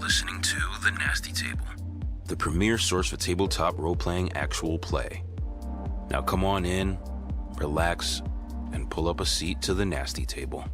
listening to The Nasty Table, the premier source for tabletop role-playing actual play. Now come on in, relax, and pull up a seat to The Nasty Table.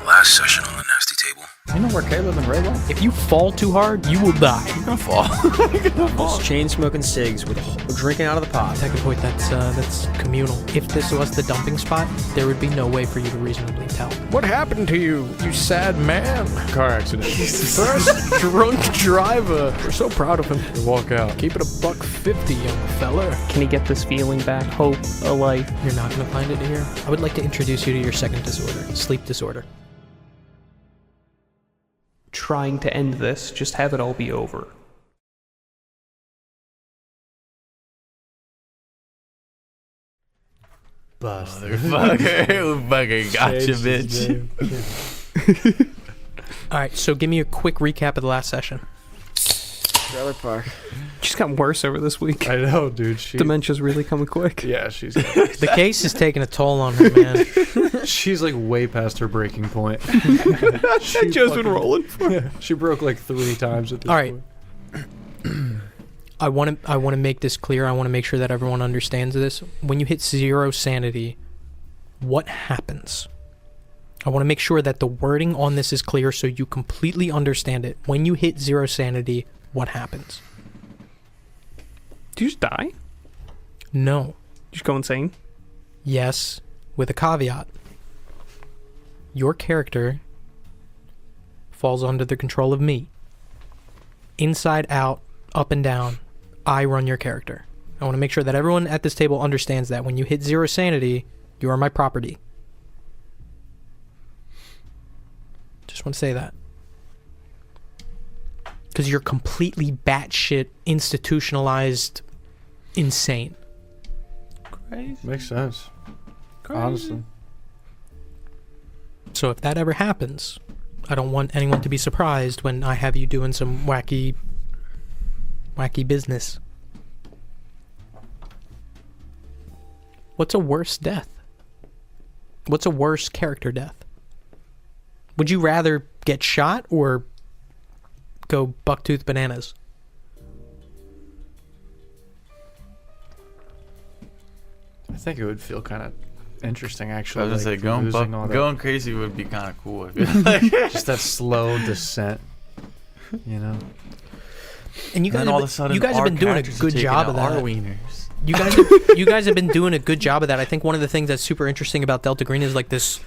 Last session on The Nasty Table. You know where Caleb and Ray went? If you fall too hard, you will die. You're gonna fall. You're gonna fall. Chain smoking cigs with drinking out of the pot. Second point, that's communal. If this was the dumping spot, there would be no way for you to reasonably tell. What happened to you, you sad man? Car accident. First drunk driver. We're so proud of him. You walk out. Keep it $150, young fella. Can he get this feeling back? Hope, a life. You're not going to find it here. I would like to introduce you to your second disorder, sleep disorder. Trying to end this, just have it all be over. Motherfucker. Fucking gotcha, bitch. Alright, so give me a quick recap of the last session. Trailer park. She's gotten worse over this week. I know, dude. Dementia's really coming quick. Yeah, she's The case is taking a toll on her, man. she's like way past her breaking point. Joe's been rolling for Yeah, she broke like 3 times at this All right. point. I want to make this clear. I want to make sure that everyone understands this. When you hit 0 sanity, what happens? I want to make sure that the wording on this is clear so you completely understand it. When you hit 0 sanity, what happens? Do you just die? No. You just go insane? Yes, with a caveat. Your character falls under the control of me. Inside, out, up and down, I run your character. I want to make sure that everyone at this table understands that when you hit 0 sanity, you are my property. Just want to say that. Because you're completely batshit, institutionalized, insane. Crazy. Makes sense. Crazy. Honestly. So if that ever happens, I don't want anyone to be surprised when I have you doing some wacky business. What's a worse death? What's a worse character death? Would you rather get shot or go bucktooth bananas? I think it would feel kind of interesting, I actually. was gonna say, going crazy would be kind of cool. I feel like. Just that slow descent, you know? And you guys, all of a sudden, you guys have been doing a good job of that. Our wieners. You guys have been doing a good job of that. I think one of the things that's super interesting about Delta Green is like this.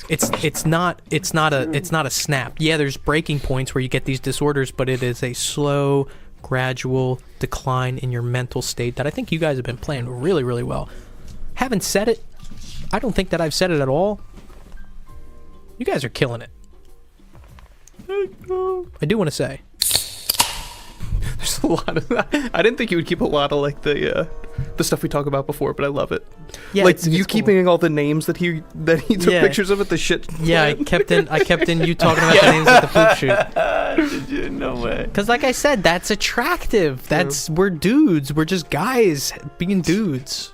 It's not a snap. Yeah, there's breaking points where you get these disorders, but it is a slow, gradual decline in your mental state that I think you guys have been playing really, really well. Haven't said it. I don't think that I've said it at all. You guys are killing it. I do want to say. There's a lot of that. I didn't think you would keep a lot of like the stuff we talked about before, but I love it. Yeah, like it's you cool. keeping all the names that he took pictures of at the shit. Yeah, I kept in you talking about the names at the poop shoot. Did you? No way. Because like I said, that's attractive. We're dudes. We're just guys being dudes.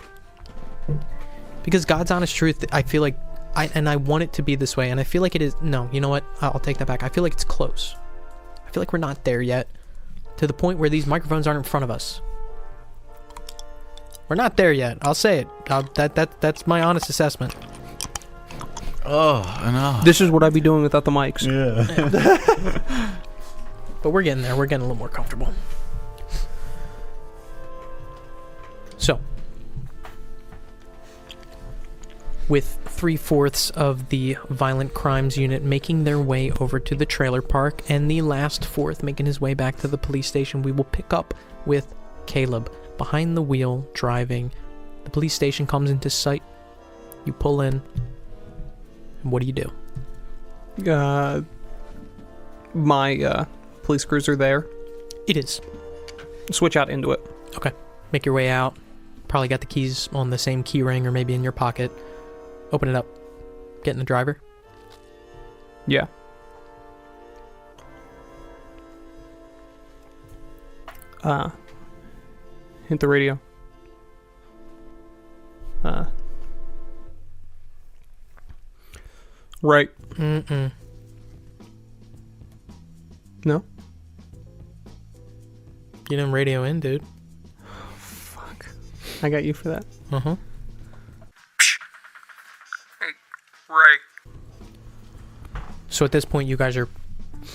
Because God's honest truth, I feel like, I want it to be this way, and I feel like it is. No, you know what? I'll take that back. I feel like it's close. I feel like we're not there yet, to the point where these microphones aren't in front of us. We're not there yet. I'll say it. That's my honest assessment. Oh, I know. This is what I'd be doing without the mics. Yeah. But we're getting there. We're getting a little more comfortable. So, with 3/4 of the violent crimes unit making their way over to the trailer park and the last fourth making his way back to the police station, we will pick up with Caleb behind the wheel driving. The police station comes into sight. You pull in. And what do you do? My police cruiser there. It is. Switch out into it. Okay. Make your way out. Probably got the keys on the same key ring or maybe in your pocket. Open it up. Get in the driver. Yeah. Hit the radio. Right. Mm-mm. No? You didn't radio in, dude. Fuck. I got you for that. Uh-huh. Right. So at this point, you guys are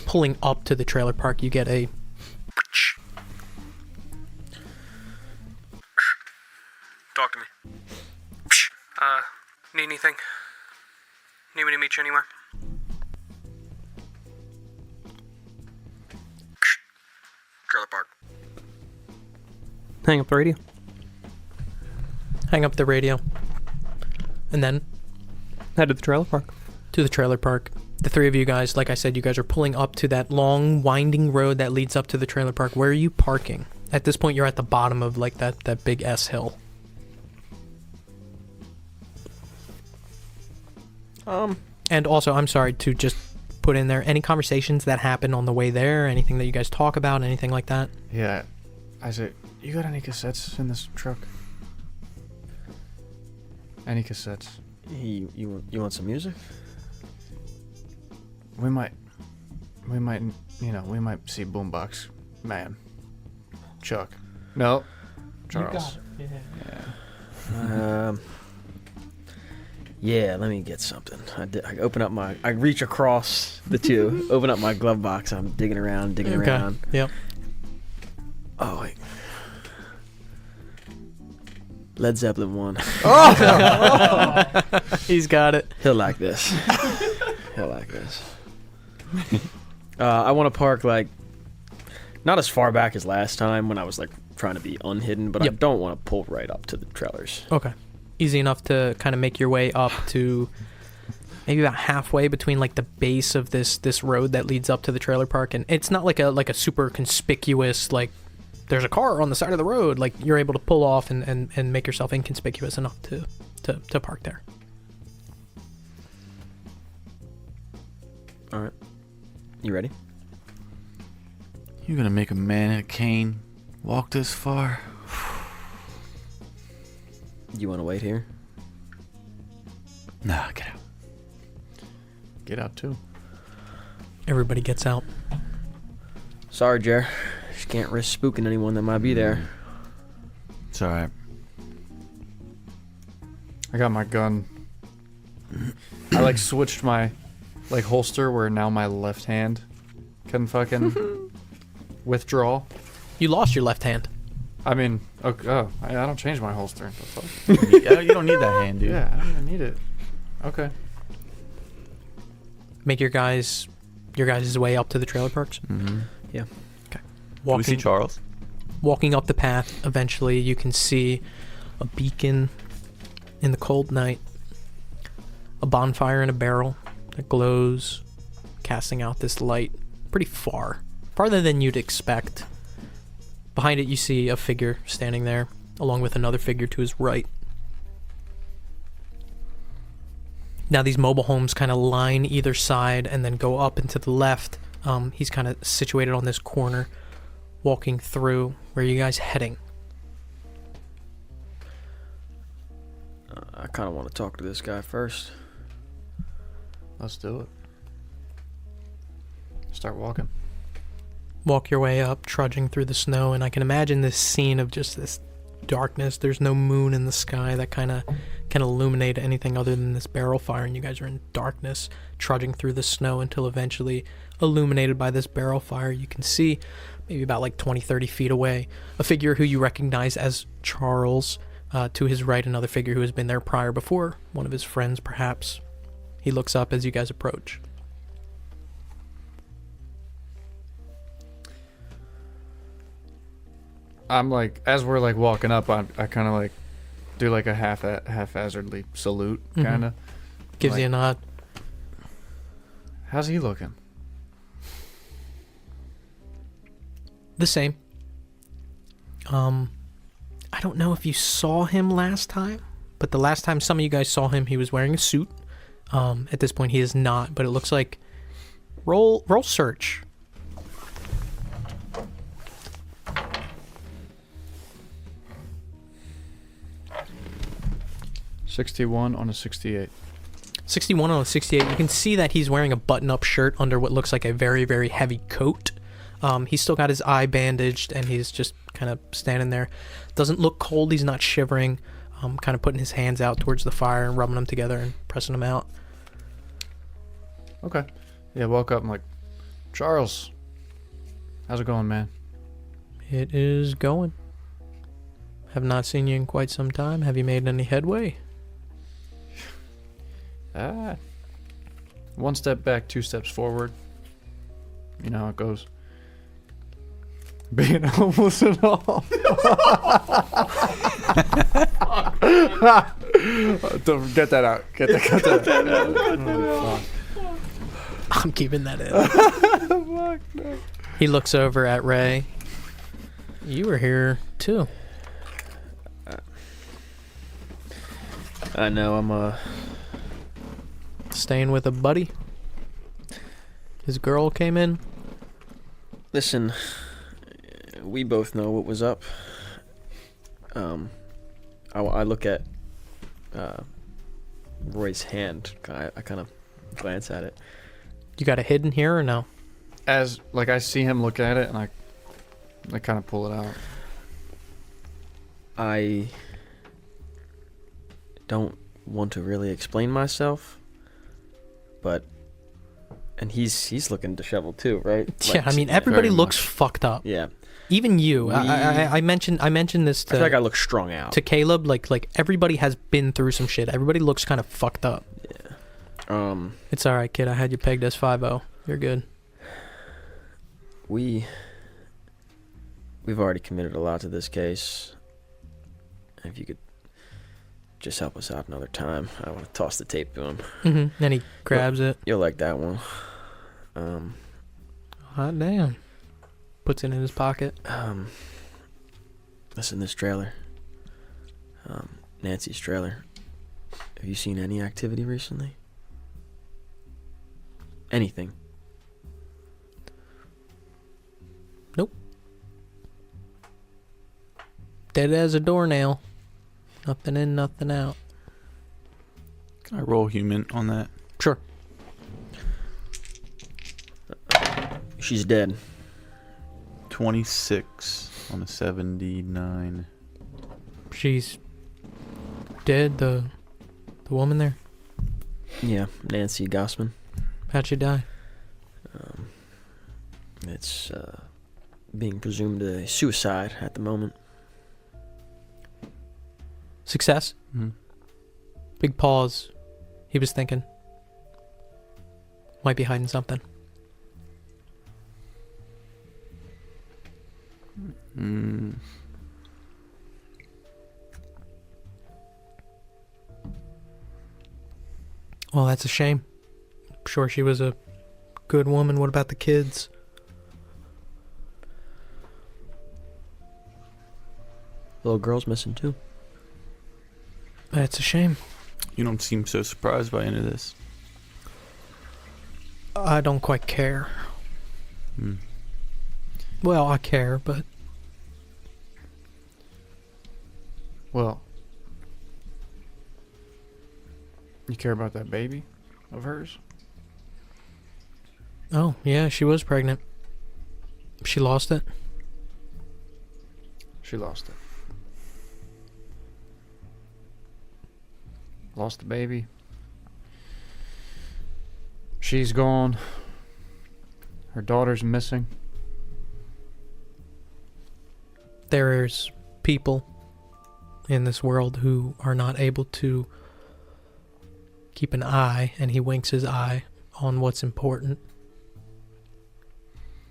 pulling up to the trailer park. You get a... Talk to me. Need anything? Need me to meet you anywhere? Trailer park. Hang up the radio. Hang up the radio. And then Head to the trailer park. to the trailer park. The three of you guys, like I said, you guys are pulling up to that long, winding road that leads up to the trailer park. Where are you parking? At this point, you're at the bottom of like that big S hill. And also, I'm sorry to just put in there any conversations that happen on the way there, anything that you guys talk about, anything like that. Yeah. I said, you got any cassettes in this truck? Any cassettes? You want some music? We might, we might see Boombox Man. Chuck. No. Charles. Yeah, let me get something. I reach across the two, open up my glove box. I'm digging around. Yep. Oh, wait. Led Zeppelin 1. He's got it. He'll like this. I want to park, like, not as far back as last time when I was, like, trying to be unhidden, but I Yep. don't want to pull right up to the trailers. Okay. Easy enough to kind of make your way up to maybe about halfway between like the base of this road that leads up to the trailer park, and it's not like a super conspicuous, like there's a car on the side of the road. Like you're able to pull off and make yourself inconspicuous enough to park there. All right. You ready? You gonna make a man in a cane walk this far? You want to wait here? Nah, get out. Get out too. Everybody gets out. Sorry, Jer. Just can't risk spooking anyone that might be there. It's alright. I got my gun. I like switched my like holster where now my left hand can fucking withdraw. You lost your left hand. I mean, I don't change my holster. The fuck? You don't need that hand, dude. Yeah, I don't even need it. Okay. Make your guys' way up to the trailer parks. Mm-hmm. Yeah. Okay. Do we see Charles? Walking up the path, eventually you can see a beacon in the cold night, a bonfire in a barrel that glows, casting out this light pretty farther than you'd expect. Behind it you see a figure standing there, along with another figure to his right. Now these mobile homes kind of line either side and then go up and to the left. He's kind of situated on this corner, walking through. Where are you guys heading? I kind of want to talk to this guy first. Let's do it. Start walking. Walk your way up, trudging through the snow, and I can imagine this scene of just this darkness. There's no moon in the sky that kind of can illuminate anything other than this barrel fire, and you guys are in darkness, trudging through the snow until eventually, illuminated by this barrel fire, you can see, maybe about like 20-30 feet away, a figure who you recognize as Charles. To his right, another figure who has been there prior before, one of his friends perhaps. He looks up as you guys approach. I'm like, as we're like walking up, I kind of like do like a haphazardly salute, kind of. Gives Like- you a nod. How's he looking? The same. I I don't know if you saw him last time, but the last time some of you guys saw him, he was wearing a suit. At this point, he is not, but it looks like... Roll search. $61 on a 68. 61 on a 68. You can see that he's wearing a button-up shirt under what looks like a very, very heavy coat. He's still got his eye bandaged, and he's just kind of standing there. Doesn't look cold. He's not shivering. Kind of putting his hands out towards the fire and rubbing them together and pressing them out. Okay. Yeah, walk up. I'm like, Charles, how's it going, man? It is going. Have not seen you in quite some time. Have you made any headway? One step back, 2 steps forward. You know how it goes. Being homeless and all. Don't get that out. Get that out. I'm keeping that in. He looks over at Ray. You were here too. I know, I'm Staying with a buddy. His girl came in. Listen, we both know what was up. I look at Roy's hand. I kind of glance at it. You got it hidden here or no? As like I see him look at it, and I kind of pull it out. I don't want to really explain myself, but and he's looking disheveled too, right? Yeah, I mean everybody looks fucked up. Yeah, even you. I mentioned this to. I feel like I look strung out to Caleb. Like everybody has been through some shit. Everybody looks kind of fucked up. Yeah. It's all right, kid. I had you pegged as 5-0. You're good. We've already committed a lot to this case. If you could just help us out another time, I want to toss the tape to him. Mm-hmm. Then he grabs it. You'll like that one. Hot damn. Puts it in his pocket. Listen, this trailer. Nancy's trailer. Have you seen any activity recently? Anything? Nope. Dead as a doornail. Nothing in, nothing out. Can I roll human on that? Sure. She's dead. 26 on a 79. She's dead, the woman there? Yeah, Nancy Gossman. How'd she die? It's being presumed a suicide at the moment. Success? Mm-hmm. Big pause. He was thinking. Might be hiding something. Well, that's a shame. I'm sure she was a good woman. What about the kids? Little girl's missing too. That's a shame. You don't seem so surprised by any of this. I don't quite care. Well, I care, but... Well, you care about that baby of hers? Oh, yeah, she was pregnant. She lost it. She lost it. Lost the baby. She's gone. Her daughter's missing. There's people in this world who are not able to keep an eye, and he winks his eye, on what's important.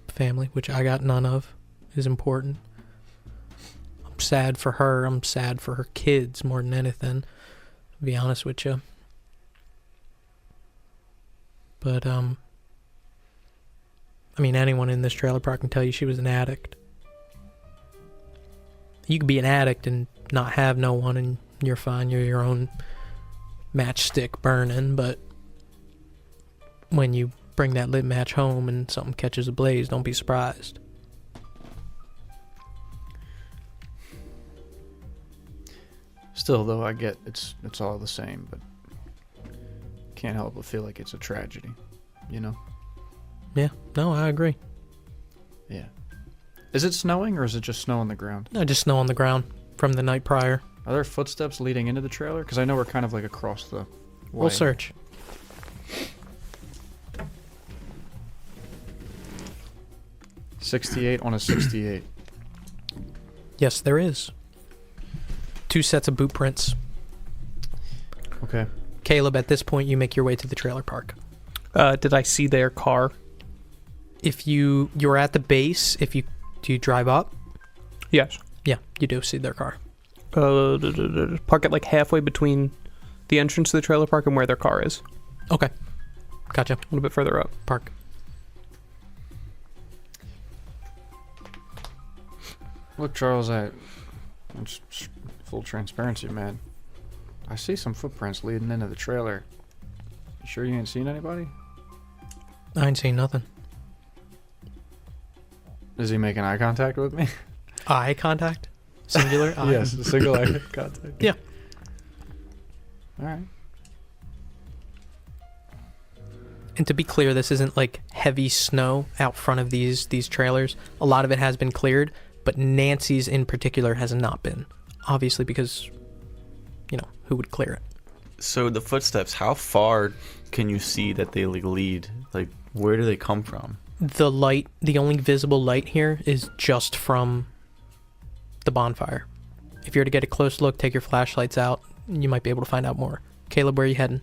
Family, which I got none of, is important. I'm sad for her. I'm sad for her kids more than anything, to be honest with you. But, I mean, anyone in this trailer park can tell you she was an addict. You could be an addict and not have no one and you're fine. You're your own matchstick burning, but when you bring that lit match home and something catches ablaze, don't be surprised. Still, though, I get it's all the same, but can't help but feel like it's a tragedy, you know? Yeah, no, I agree. Yeah. Is it snowing or is it just snow on the ground? No, just snow on the ground from the night prior. Are there footsteps leading into the trailer? Because I know we're kind of like across the way. We'll search. .68 on a 68. Yes, there is. 2 sets of boot prints. Okay. Caleb, at this point, you make your way to the trailer park. Did I see their car? If you're at the base, do you drive up? Yes. Yeah, you do see their car. Park it like halfway between the entrance to the trailer park and where their car is. Okay. Gotcha. A little bit further up. Park. Look, Charles, it's full transparency, man. I see some footprints leading into the trailer. You sure you ain't seen anybody? I ain't seen nothing. Is he making eye contact with me? Eye contact? Singular? Eye? Yes, single eye contact. Yeah. All right. And to be clear, this isn't like heavy snow out front of these trailers. A lot of it has been cleared, but Nancy's in particular has not been. Obviously because, who would clear it? So the footsteps, how far can you see that they lead? Like, where do they come from? The light, the only visible light here is just from the bonfire. If you were to get a close look, take your flashlights out, you might be able to find out more. Caleb, where are you heading?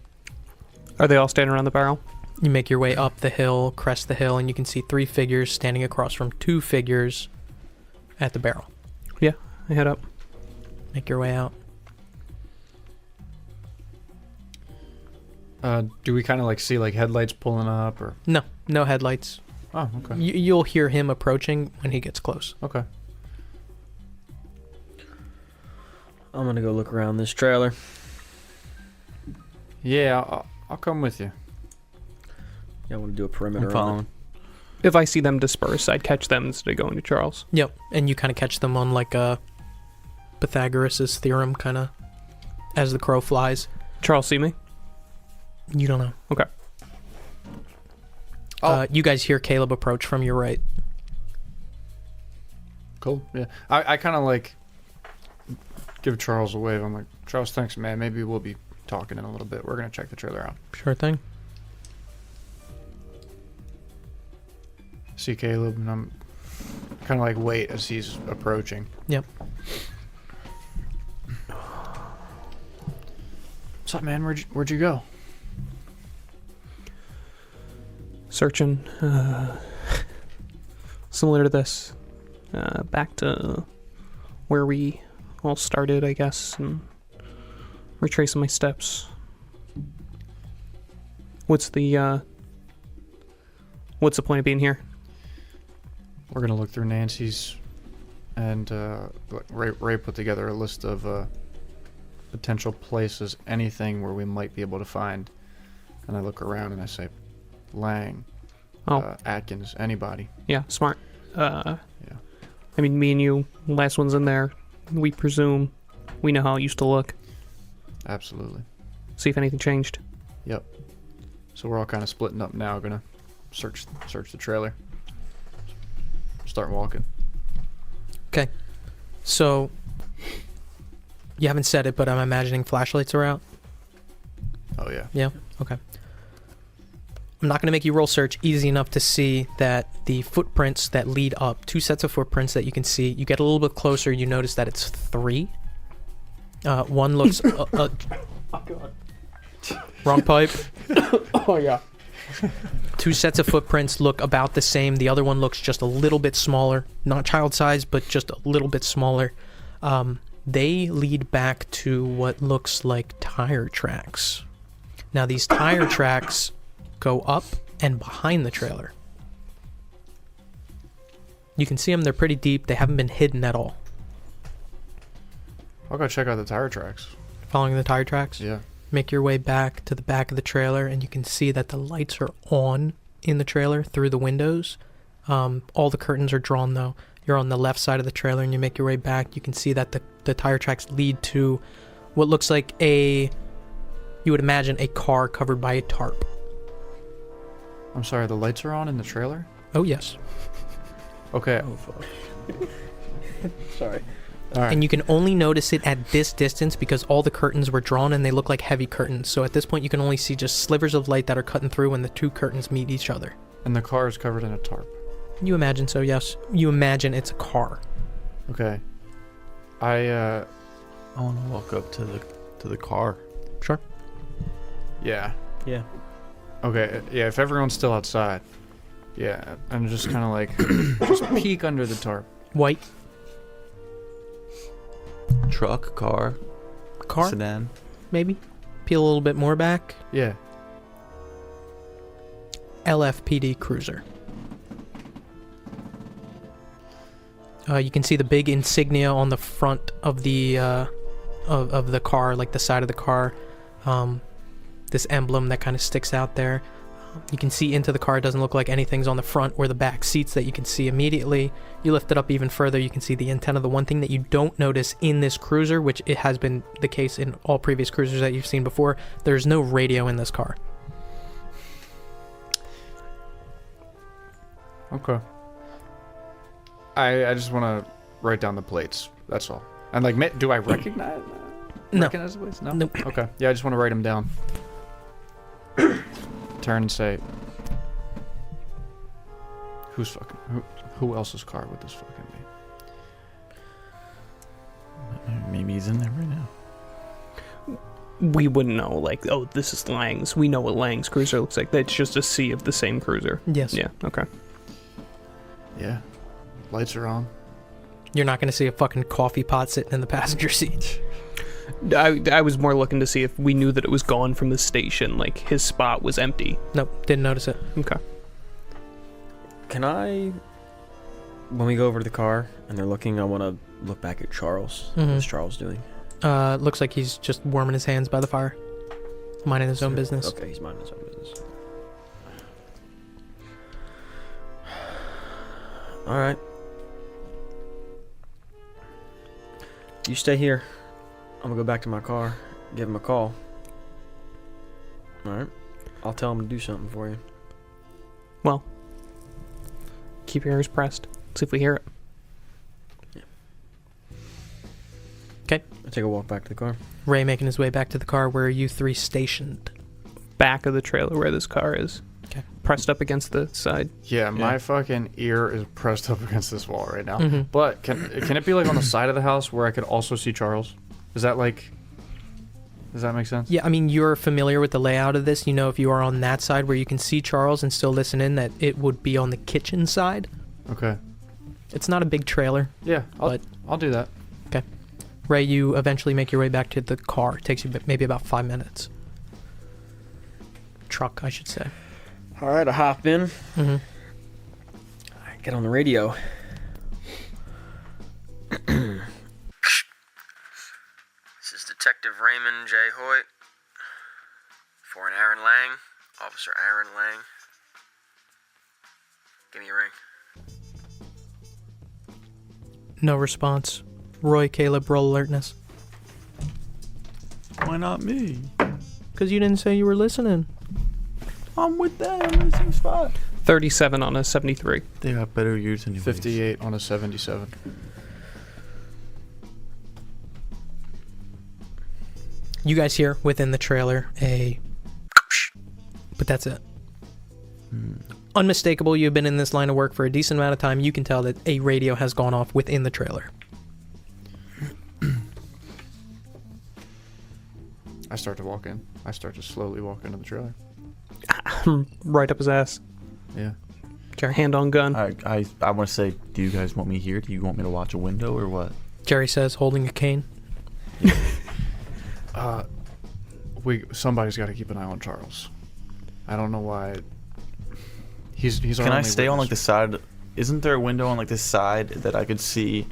Are they all standing around the barrel? You make your way up the hill, crest the hill, and you can see 3 figures standing across from 2 figures at the barrel. Yeah, I head up. Make your way out. Do we kind of like see like headlights pulling up or? No headlights. Oh, okay. You'll hear him approaching when he gets close. Okay. I'm gonna go look around this trailer. Yeah, I'll come with you. Yeah, I want to do a perimeter. I'm following. If I see them disperse, I'd catch them instead of going to Charles. Yep, and you kind of catch them on like a Pythagoras' theorem kind of as the crow flies. Charles, see me? You don't know. Okay. You guys hear Caleb approach from your right. Cool. Yeah. I kind of like give Charles a wave. I'm like, Charles, thanks, man. Maybe we'll be talking in a little bit. We're gonna check the trailer out. Sure thing. See Caleb, and I'm kind of like wait as he's approaching. Yep. What's up, man? Where'd you go? Searching. Similar to this. Back to where we all started, I guess, and retracing my steps. What's the point of being here? We're gonna look through Nancy's, and Ray put together a list of potential places, anything where we might be able to find. And I look around and I say, Lang, Atkins, anybody. Yeah, smart. Yeah. I mean, me and you, last one's in there. We presume we know how it used to look. Absolutely. See if anything changed. Yep. So we're all kind of splitting up now. Gonna search the trailer. Start walking. Okay. So, you haven't said it, but I'm imagining flashlights are out. Oh yeah. Yeah? Okay. I'm not going to make you roll search. Easy enough to see that the footprints that lead up, 2 sets of footprints that you can see. You get a little bit closer, you notice that it's 3. One looks... oh, God. Wrong pipe. Oh, yeah. 2 sets of footprints look about the same. The other one looks just a little bit smaller. Not child-sized, but just a little bit smaller. They lead back to what looks like tire tracks. Now, these tire tracks go up and behind the trailer. You can see them. They're pretty deep. They haven't been hidden at all. I'll go check out the tire tracks. Following the tire tracks. Yeah. Make your way back to the back of the trailer, and you can see that the lights are on in the trailer through the windows. All the curtains are drawn, though. You're on the left side of the trailer, and you make your way back. You can see that the tire tracks lead to what looks like you would imagine a car covered by a tarp. I'm sorry, the lights are on in the trailer? Oh, yes. Okay. Oh, fuck. Sorry. All right. And you can only notice it at this distance because all the curtains were drawn and they look like heavy curtains. So at this point, you can only see just slivers of light that are cutting through when the two curtains meet each other. And the car is covered in a tarp. You imagine so, yes. You imagine it's a car. Okay. I want to walk up to the car. Sure. Yeah. Yeah. Okay, yeah, if everyone's still outside. Yeah, I'm just kind of like, just peek under the tarp. White Truck, car, car, sedan. maybe. Peel a little bit more back. Yeah. LFPD cruiser. You can see the big insignia on the front of the of the car, like the side of the car. This emblem that kind of sticks out there. You can see into the car. It doesn't look like anything's on the front or the back seats that you can see immediately. You lift it up even further, you can see the antenna. The one thing that you don't notice in this cruiser, which it has been the case in all previous cruisers that you've seen before, there's no radio in this car. Okay. I just want to write down the plates. That's all. And like, do I recognize? No. Recognize the plates? No. Nope. Okay. Yeah, I just want to write them down. Turn and say, who else's car would this fucking be? Maybe he's in there right now. We wouldn't know, like, oh, this is Lang's. We know what Lang's cruiser looks like. That's just a sea of the same cruiser. Yes. Yeah, okay. Yeah. Lights are on. You're not going to see a fucking coffee pot sitting in the passenger seat. I was more looking to see if we knew that it was gone from the station, like his spot was empty. Nope, didn't notice it. Okay. Can I, when we go over to the car and they're looking, I want to look back at Charles. Mhm. What's Charles doing? Looks like he's just warming his hands by the fire. Minding his own business. Okay, he's minding his own business. Alright. You stay here. I'm gonna go back to my car, give him a call. Alright. I'll tell him to do something for you. Well, keep your ears pressed. See if we hear it. I take a walk back to the car. Ray making his way back to the car. Where are you three stationed? Back of the trailer where this car is. Okay. Pressed up against the side. Yeah, my fucking ear is pressed up against this wall right now. Mhm. But can it be like on the side of the house where I could also see Charles? Is that like... Does that make sense? Yeah, I mean, you're familiar with the layout of this. You know, if you are on that side where you can see Charles and still listen in, that it would be on the kitchen side. Okay. It's not a big trailer. Yeah, I'll do that. Ray, you eventually make your way back to the car. It takes you maybe about 5 minutes. Truck, I should say. Alright, I hop in. Mm-hmm. I get on the radio. This is Detective Raymond J. Hoyt for an Aaron Lang, Officer Aaron Lang. Give me a ring. No response. Roy, Caleb, roll alertness. Why not me? Because you didn't say you were listening. I'm with them in the same spot. 37 on a 73. They got better years anyways. 58 on a 77. You guys hear within the trailer but that's it. Unmistakable. You've been in this line of work for a decent amount of time. You can tell that a radio has gone off within the trailer. I start to walk in. I start to slowly walk into the trailer. Right up his ass. Yeah. Hand on gun. I want to say, do you guys want me here? Do you want me to watch a window or what? Jerry says, holding a cane. Somebody's got to keep an eye on Charles. I don't know why. He's. Can I stay on like the side? Isn't there a window on like the side that I could see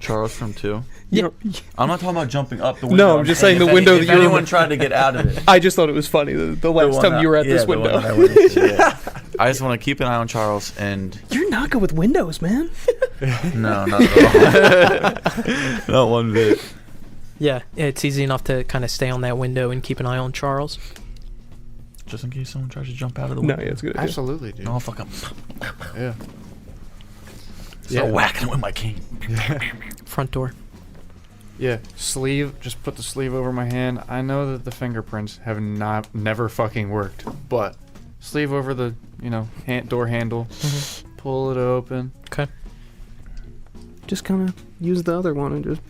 Charles from 2? Yeah. I'm not talking about jumping up the window. No, I'm just saying the window If that you were. anyone tried to get out of it. I just thought it was funny the last one time that- you were at this the one window. that I went into, yeah. I just want to keep an eye on Charles and You're not good with windows, man. no, not at all. Not one bit. Yeah, it's easy enough to kind of stay on that window and keep an eye on Charles. Just in case someone tries to jump out of the No, window. yeah, it's a good. Idea. Absolutely, dude. Oh, fuck him. Yeah. Start whacking it with my cane. Front door. Yeah, sleeve. Just put the sleeve over my hand. I know that the fingerprints have never fucking worked, but sleeve over the door handle. Pull it open. Okay. Just kind of use the other one and just.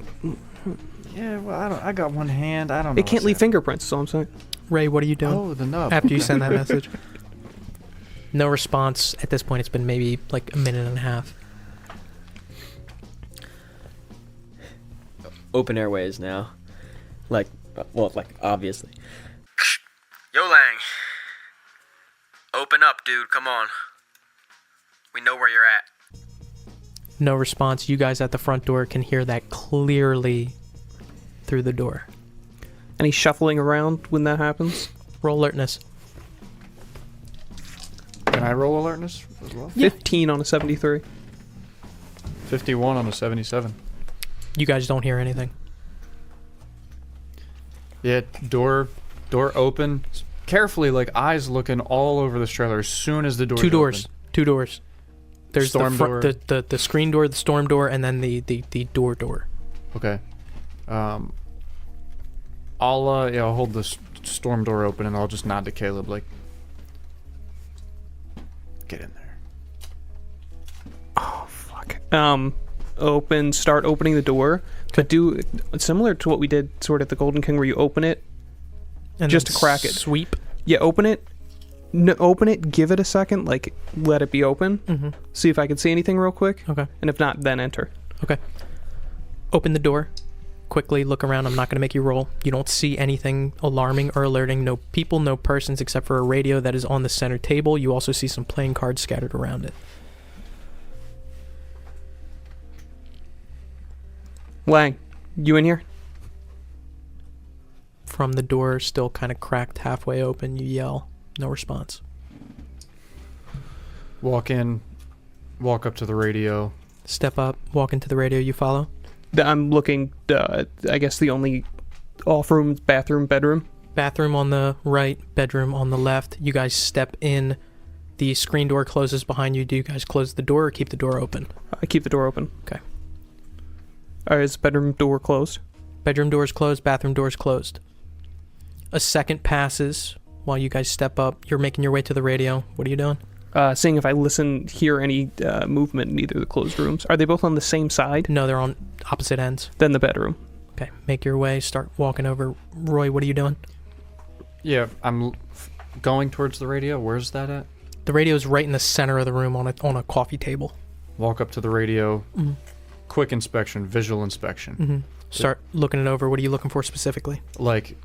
Yeah, well, I got one hand. I don't know. It can't leave fingerprints. Is all I'm saying. Ray, what are you doing Oh, the nub. after you send that message? No response. At this point, it's been maybe like a minute and a half. Open airways now. Like obviously. Yo, Lang. Open up, dude. Come on. We know where you're at. No response. You guys at the front door can hear that clearly through the door. Any shuffling around when that happens? Roll alertness. Can I roll alertness as well? 15 on a 73. 51 on a 77. You guys don't hear anything. Yeah, door open. Carefully, like eyes looking all over this trailer as soon as the door. Two doors. There's Storm the front, door. the screen door, the storm door, and then the door. Okay. I'll hold the storm door open and I'll just nod to Caleb like, get in there. Oh fuck. Start opening the door, but do similar to what we did sort of at the Golden King, where you open it And just then to crack it. Sweep. Yeah, open it. No, open it. Give it a second. Like let it be open. Mm-hmm. See if I can see anything real quick. Okay. And if not, then enter. Okay. Open the door. Quickly look around. I'm not going to make you roll. You don't see anything alarming or alerting. No people, no persons, except for a radio that is on the center table. You also see some playing cards scattered around it. Lang, you in here? From the door, still kind of cracked, halfway open, you yell. No response. Walk in, walk up to the radio. Step up, walk into the radio, you follow. I'm looking. I guess the only off room, bathroom, bedroom. Bathroom on the right, bedroom on the left. You guys step in. The screen door closes behind you. Do you guys close the door or keep the door open? I keep the door open. Okay. Is the bedroom door closed? Bedroom door is closed. Bathroom door is closed. A second passes while you guys step up. You're making your way to the radio. What are you doing? Seeing if I hear any movement in either of the closed rooms. Are they both on the same side? No, they're on opposite ends. Then the bedroom. Okay, make your way. Start walking over. Roy, what are you doing? Yeah, I'm going towards the radio. Where's that at? The radio is right in the center of the room on a coffee table. Walk up to the radio. Mm-hmm. Quick inspection, visual inspection. Mm-hmm. Start looking it over. What are you looking for specifically? Like,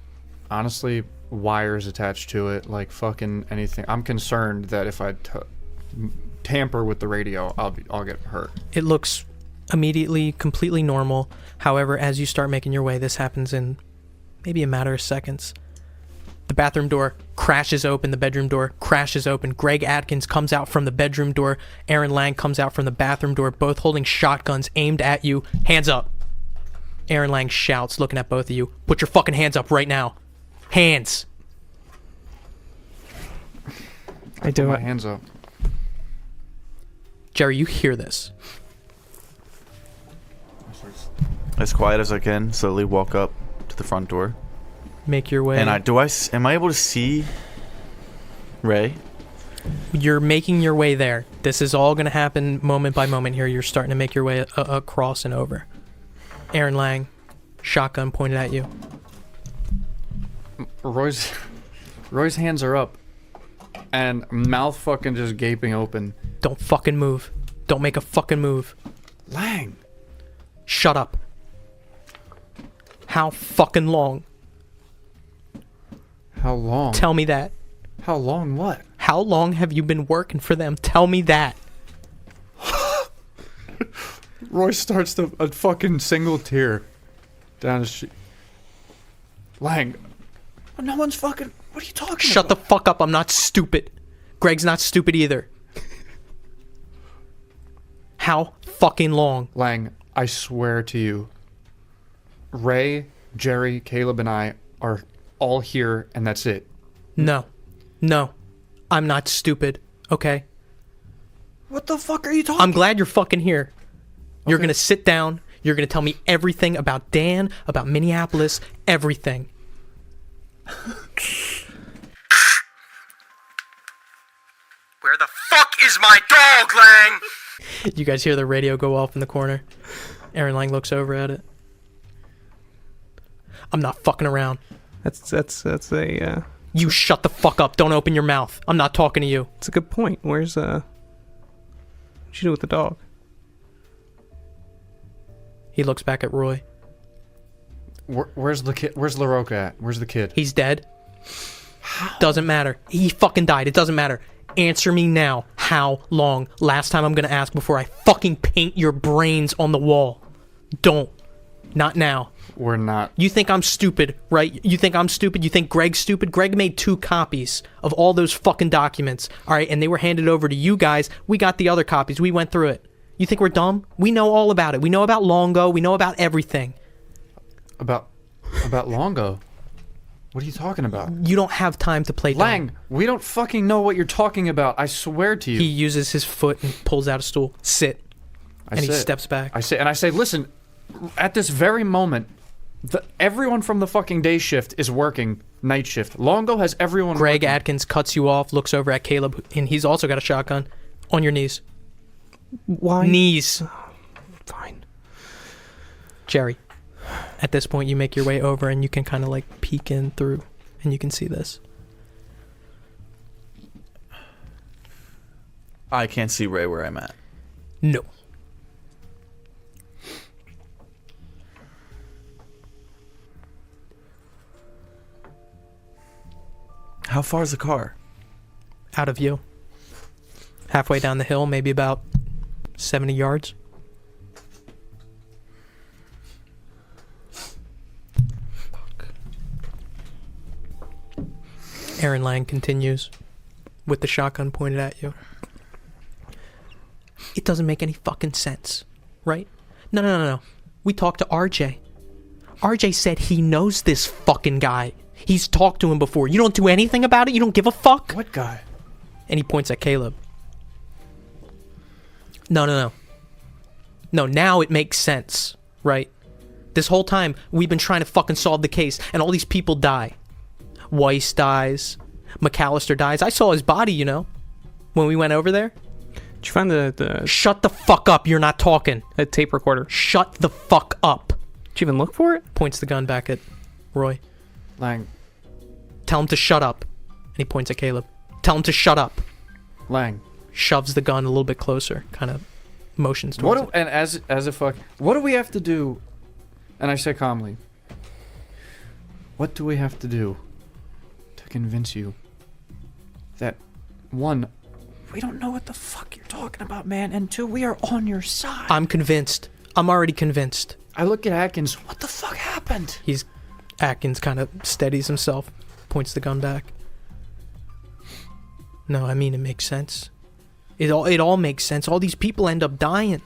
honestly, wires attached to it, like fucking anything. I'm concerned that if I tamper with the radio, I'll get hurt. It looks immediately completely normal. However, as you start making your way, this happens in maybe a matter of seconds. The bathroom door crashes open. The bedroom door crashes open. Greg Atkins comes out from the bedroom door. Aaron Lang comes out from the bathroom door, both holding shotguns aimed at you. Hands up. Aaron Lang shouts, looking at both of you. Put your fucking hands up right now. Hands. I do My it. hands up. Jerry, you hear this. As quiet as I can, slowly walk up to the front door. Make your way. And am I able to see Ray? You're making your way there. This is all going to happen moment by moment here. You're starting to make your way across and over. Aaron Lang, shotgun pointed at you. Roy's hands are up, and mouth fucking just gaping open. Don't fucking move. Don't make a fucking move. Lang. Shut up. How fucking long? How long? Tell me that. How long what? How long have you been working for them? Tell me that. Roy starts a fucking single tear down his cheek. Lang, no one's fucking. What are you talking Shut about? the fuck up. I'm not stupid. Greg's not stupid either. How fucking long? Lang, I swear to you, Ray, Jerry, Caleb, and I are all here, and that's it. No. No. I'm not stupid, okay? What the fuck are you talking? I'm glad you're fucking here. You're Okay. gonna sit down. You're gonna tell me everything about Dan, about Minneapolis, everything. Where the fuck is my dog, Lang? You guys hear the radio go off in the corner. Aaron Lang looks over at it. I'm not fucking around. That's a You shut the fuck up. Don't open your mouth. I'm not talking to you. it's a good point. What'd you do with the dog? He looks back at Roy. Where's the kid? Where's LaRocca at? Where's the kid? He's dead. Doesn't matter. He fucking died. It doesn't matter. Answer me now. How long? Last time I'm gonna ask before I fucking paint your brains on the wall. Don't. Not now. We're not. You think I'm stupid, right? You think I'm stupid? You think Greg's stupid? Greg made 2 copies of all those fucking documents, all right? And they were handed over to you guys. We got the other copies. We went through it. You think we're dumb? We know all about it. We know about Longo. We know about everything. About Longo. What are you talking about? You don't have time to play dumb. Lang, we don't fucking know what you're talking about. I swear to you. He uses his foot and pulls out a stool. Sit. I And he sit. steps back. I say, listen, at this very moment, everyone from the fucking day shift is working night shift. Longo has everyone Greg working. Atkins cuts you off, looks over at Caleb, and he's also got a shotgun. On your knees. Why? Knees. Fine. Jerry, at this point you make your way over and you can kind of like peek in through and you can see this. I can't see Ray where I'm at. No. How far is the car? Out of view. Halfway down the hill, maybe about 70 yards. Aaron Lang continues with the shotgun pointed at you. It doesn't make any fucking sense, right? No. We talked to RJ. RJ said he knows this fucking guy. He's talked to him before. You don't do anything about it? You don't give a fuck? What guy? And he points at Caleb. No. No, now it makes sense, right? This whole time, we've been trying to fucking solve the case, and all these people die. Weiss dies. McAllister dies. I saw his body, you know, when we went over there. Did you find the Shut the fuck up. You're not talking. tape recorder? Shut the fuck up. Did you even look for it? Points the gun back at Roy. Lang, Tell him to shut up. And he points at Caleb. Tell him to shut up. Lang. Shoves the gun a little bit closer. Kind of motions towards it. And as a fuck, what do we have to do? And I say calmly, what do we have to do to convince you that, 1, we don't know what the fuck you're talking about, man, and 2, we are on your side. I'm convinced. I'm already convinced. I look at Atkins. What the fuck happened? Atkins kind of steadies himself, points the gun back. No, I mean, it makes sense. It all makes sense. All these people end up dying.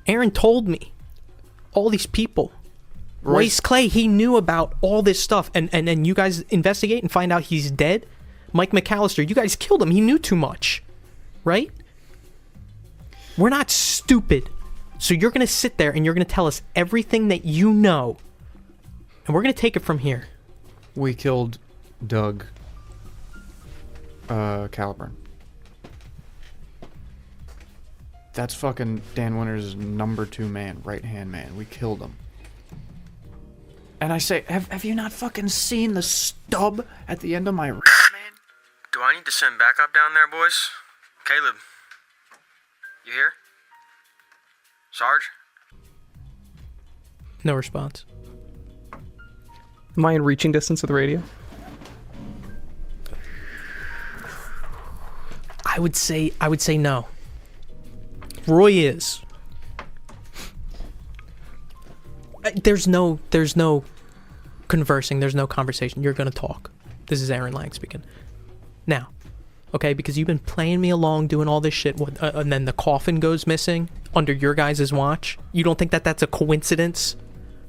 Aaron told me. All these people. Royce Clay, he knew about all this stuff. And then you guys investigate and find out he's dead. Mike McAllister, you guys killed him. He knew too much. Right? We're not stupid. So you're going to sit there and you're going to tell us everything that you know. And we're going to take it from here. We killed Doug Caliburn. That's fucking Dan Winters' number 2 man, right-hand man. We killed him. And I say, have you not fucking seen the stub at the end of my wrist, man? Do I need to send backup down there, boys? Caleb, you here? Sarge? No response. Am I in reaching distance of the radio? I would say no. Roy is. there's no conversing. There's no conversation. You're gonna talk. This is Aaron Lang speaking. Now, okay, because you've been playing me along, doing all this shit, and then the coffin goes missing under your guys' watch. You don't think that that's a coincidence,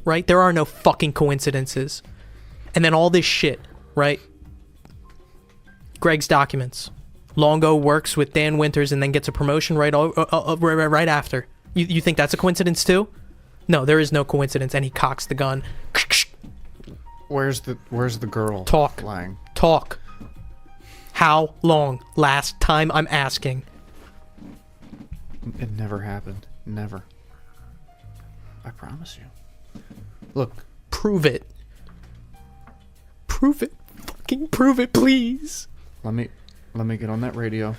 right? There are no fucking coincidences. And then all this shit, right? Greg's documents. Longo works with Dan Winters and then gets a promotion right after. You think that's a coincidence too? No, there is no coincidence. And he cocks the gun. Where's the girl? Talk. Lang. Talk. How long? Last time I'm asking. It never happened. Never. I promise you. Look. Prove it. Prove it. Fucking prove it, please. Let me get on that radio.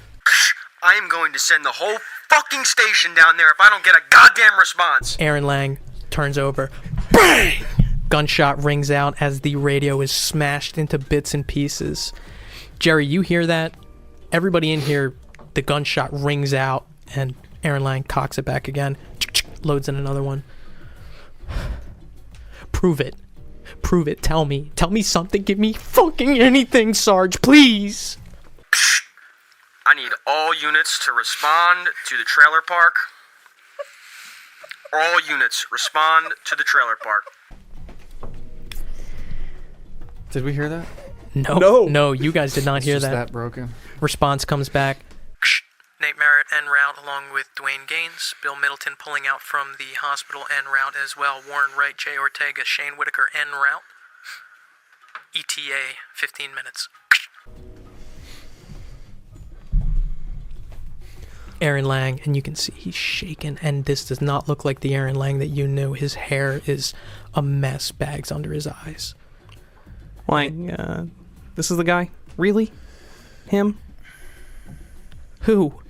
I am going to send the whole fucking station down there if I don't get a goddamn response. Aaron Lang turns over. Bang! Gunshot rings out as the radio is smashed into bits and pieces. Jerry, you hear that? Everybody in here, the gunshot rings out, and Aaron Lang cocks it back again. Loads in another one. Prove it. Prove it. Tell me. Tell me something. Give me fucking anything, Sarge, please. I need all units to respond to the trailer park. All units respond to the trailer park. Did we hear that? No, you guys did not It's hear just that. that broken. Response comes back. Nate Merritt en route along with Dwayne Gaines. Bill Middleton pulling out from the hospital en route as well. Warren Wright, Jay Ortega, Shane Whitaker en route. ETA 15 minutes. Aaron Lang, and you can see he's shaking, and this does not look like the Aaron Lang that you knew. His hair is a mess, bags under his eyes. Lang, this is the guy? Really? Him? Who?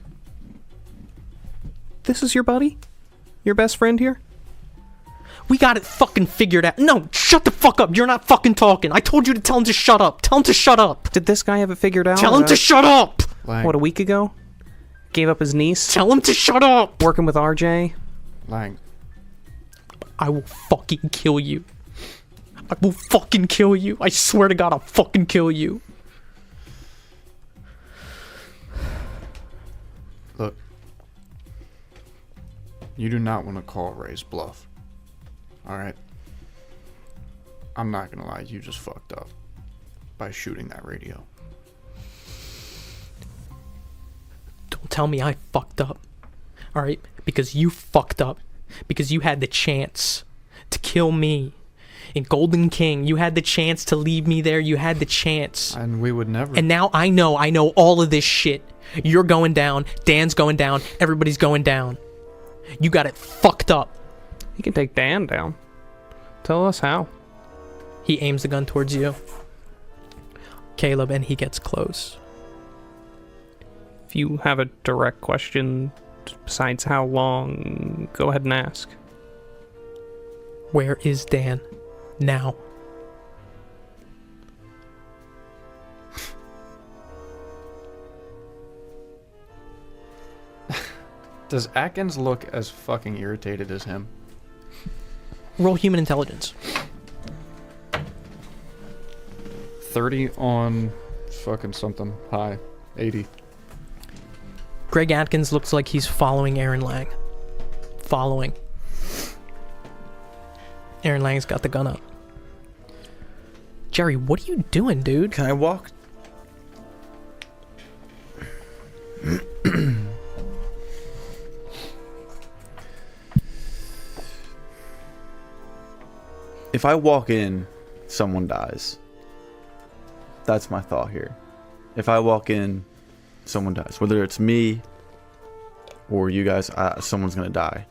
This is your buddy? Your best friend here? We got it fucking figured out. No, shut the fuck up. You're not fucking talking. I told you to tell him to shut up. Tell him to shut up. Did this guy have it figured out? Tell him to shut up. Lang. What, a week ago? Gave up his niece? Tell him to shut up. Working with RJ? Lang. I will fucking kill you. I will fucking kill you. I swear to God, I'll fucking kill you. Look. You do not want to call Ray's bluff. Alright? I'm not gonna lie, you just fucked up by shooting that radio. Don't tell me I fucked up. Alright? Because you fucked up. Because you had the chance to kill me. In Golden King, you had the chance to leave me there. You had the chance. And we would never. And now I know all of this shit. You're going down. Dan's going down. Everybody's going down. You got it fucked up. You can take Dan down. Tell us how. He aims the gun towards you, Caleb, and he gets close. If you have a direct question besides how long, go ahead and ask. Where is Dan now? Does Atkins look as fucking irritated as him? Roll human intelligence. 30 on fucking something high. 80. Greg Atkins looks like he's following Aaron Lang. Following. Aaron Lang's got the gun up. Jerry, what are you doing, dude? Can I walk? If I walk in, someone dies. That's my thought here. If I walk in, someone dies. Whether it's me or you guys, someone's gonna die.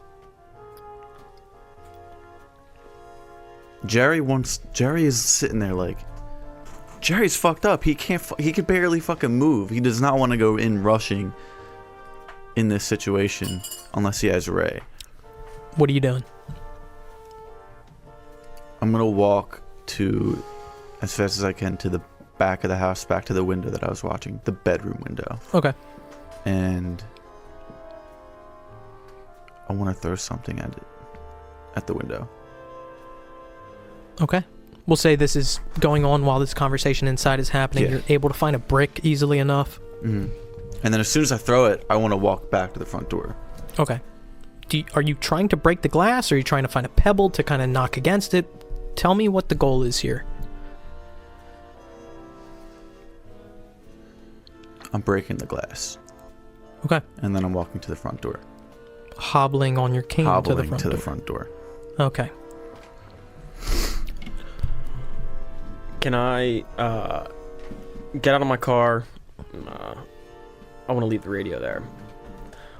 Jerry is sitting there like, Jerry's fucked up. He could barely fucking move. He does not want to go in rushing in this situation unless he has Ray. What are you doing? I'm gonna walk to as fast as I can to the back of the house, back to the window that I was watching, the bedroom window. Okay. And I want to throw something at the window. Okay. We'll say this is going on while this conversation inside is happening. Yeah. You're able to find a brick easily enough. Mm-hmm. And then as soon as I throw it, I want to walk back to the front door. Okay. Are you trying to break the glass, or are you trying to find a pebble to kind of knock against it? Tell me what the goal is here. I'm breaking the glass. Okay. And then I'm walking to the front door. Hobbling on your cane Hobbling to the front door. Okay. Can I get out of my car? I want to leave the radio there.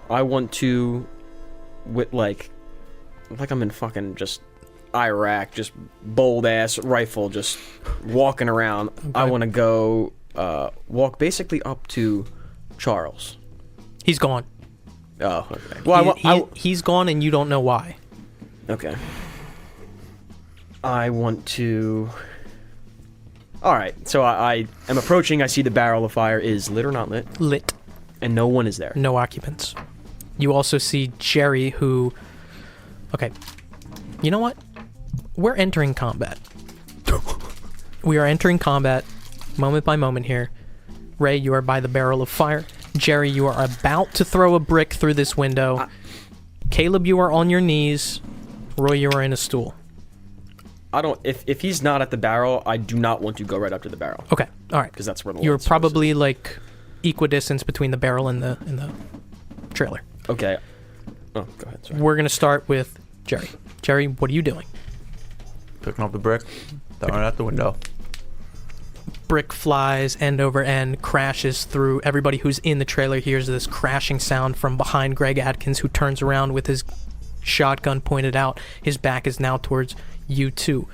I want to, with like I'm in fucking just Iraq, just bold ass rifle, just walking around. Okay. I want to go walk basically up to Charles. He's gone. Oh, okay. Well, he's gone, and you don't know why. Okay. I want to. All right. So I am approaching. I see the barrel of fire is lit or not lit. Lit. And no one is there. No occupants. You also see Jerry, who... Okay. You know what? We're entering combat. We are entering combat moment by moment here. Ray, you are by the barrel of fire. Jerry, you are about to throw a brick through this window. Caleb, you are on your knees. Roy, you are in a stool. I don't... If he's not at the barrel, I do not want to go right up to the barrel. Okay. All right. Because that's where the You're light source probably is. like equidistance between the barrel and the trailer. Okay. Oh, go ahead. Sorry. We're going to start with Jerry. Jerry, what are you doing? Picking up the brick, throwing it out the window. Brick flies end over end, crashes through. Everybody who's in the trailer hears this crashing sound from behind Greg Atkins, who turns around with his shotgun pointed out. His back is now towards you two.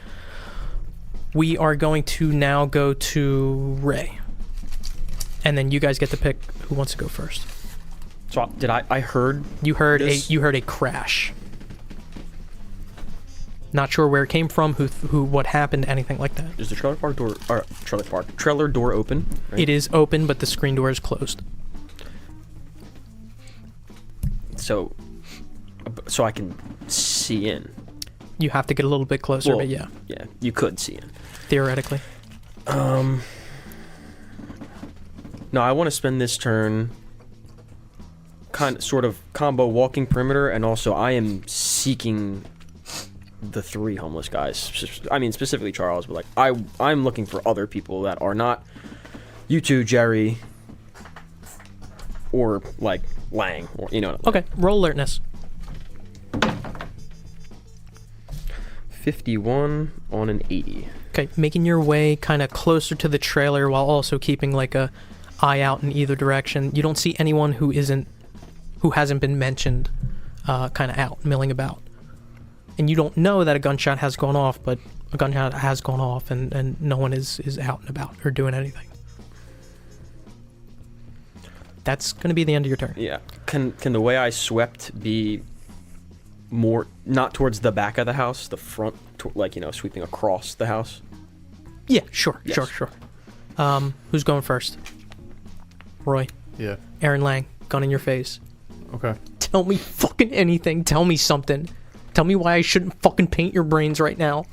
We are going to now go to Ray. And then you guys get to pick who wants to go first. So did I heard... You heard this? a crash. Not sure where it came from, who what happened, anything like that. Is the trailer door open? Right? It is open, but the screen door is closed. So I can see in. You have to get a little bit closer, Well, but yeah, Yeah, you could see in. theoretically. No, I want to spend this turn sort of combo walking perimeter, and also I am seeking the 3 homeless guys. I mean, specifically Charles, but like I'm looking for other people that are not you two, Jerry, or like Lang, or you know. Okay, roll alertness. 51 on an 80. Okay, making your way kind of closer to the trailer while also keeping like a eye out in either direction. You don't see anyone who hasn't been mentioned kind of out milling about. And you don't know that a gunshot has gone off, but a gunshot has gone off, and no one is out and about or doing anything. That's going to be the end of your turn. Yeah. Can the way I swept be more not towards the back of the house, the front, like, you know, sweeping across the house? Yeah, sure, Yes. sure. Who's going first? Roy. Yeah. Aaron Lang, gun in your face. Okay. Tell me fucking anything. Tell me something. Tell me why I shouldn't fucking paint your brains right now.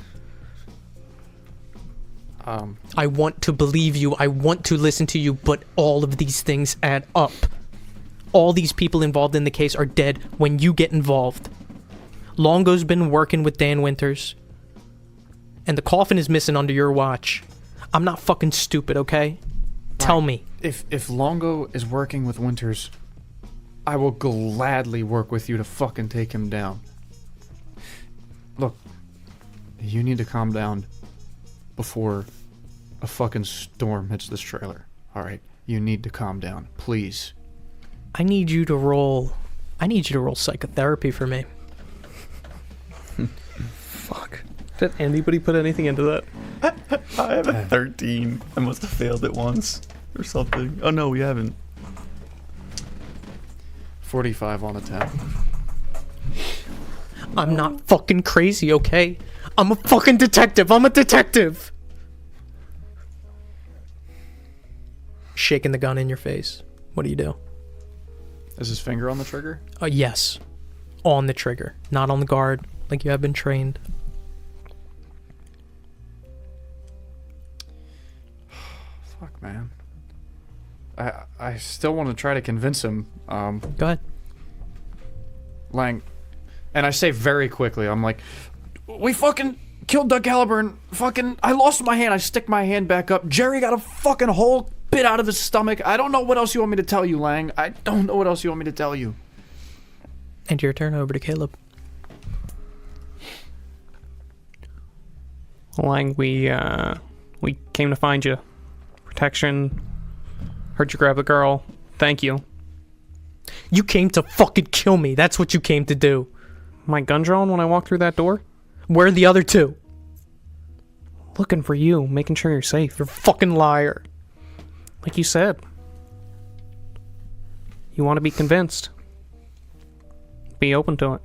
I want to believe you. I want to listen to you, but all of these things add up. All these people involved in the case are dead when you get involved. Longo's been working with Dan Winters, and the coffin is missing under your watch. I'm not fucking stupid, okay? Tell me. If Longo is working with Winters, I will gladly work with you to fucking take him down. Look, you need to calm down before a fucking storm hits this trailer. All right, you need to calm down, please. I need you to roll psychotherapy for me. Fuck. Did anybody put anything into that? I have a 13. I must have failed it once or something. Oh no, we haven't. 45 on a 10. I'm not fucking crazy, okay? I'm a fucking detective. I'm a detective. Shaking the gun in your face. What do you do? Is his finger on the trigger? Yes. On the trigger. Not on the guard, like you have been trained. Fuck, man. I still want to try to convince him. Go ahead. Lang, and I say very quickly, I'm like, we fucking killed Doug Caliburn. I lost my hand. I stick my hand back up. Jerry got a fucking hole bit out of his stomach. I don't know what else you want me to tell you, Lang. I don't know what else you want me to tell you. And your turn, over to Caleb. Lang, we came to find you. Protection. Heard you grab a girl. Thank you. You came to fucking kill me. That's what you came to do. My gun drawn when I walked through that door? Where are the other two? Looking for you, making sure you're safe. You're a fucking liar. Like you said. You want to be convinced. Be open to it.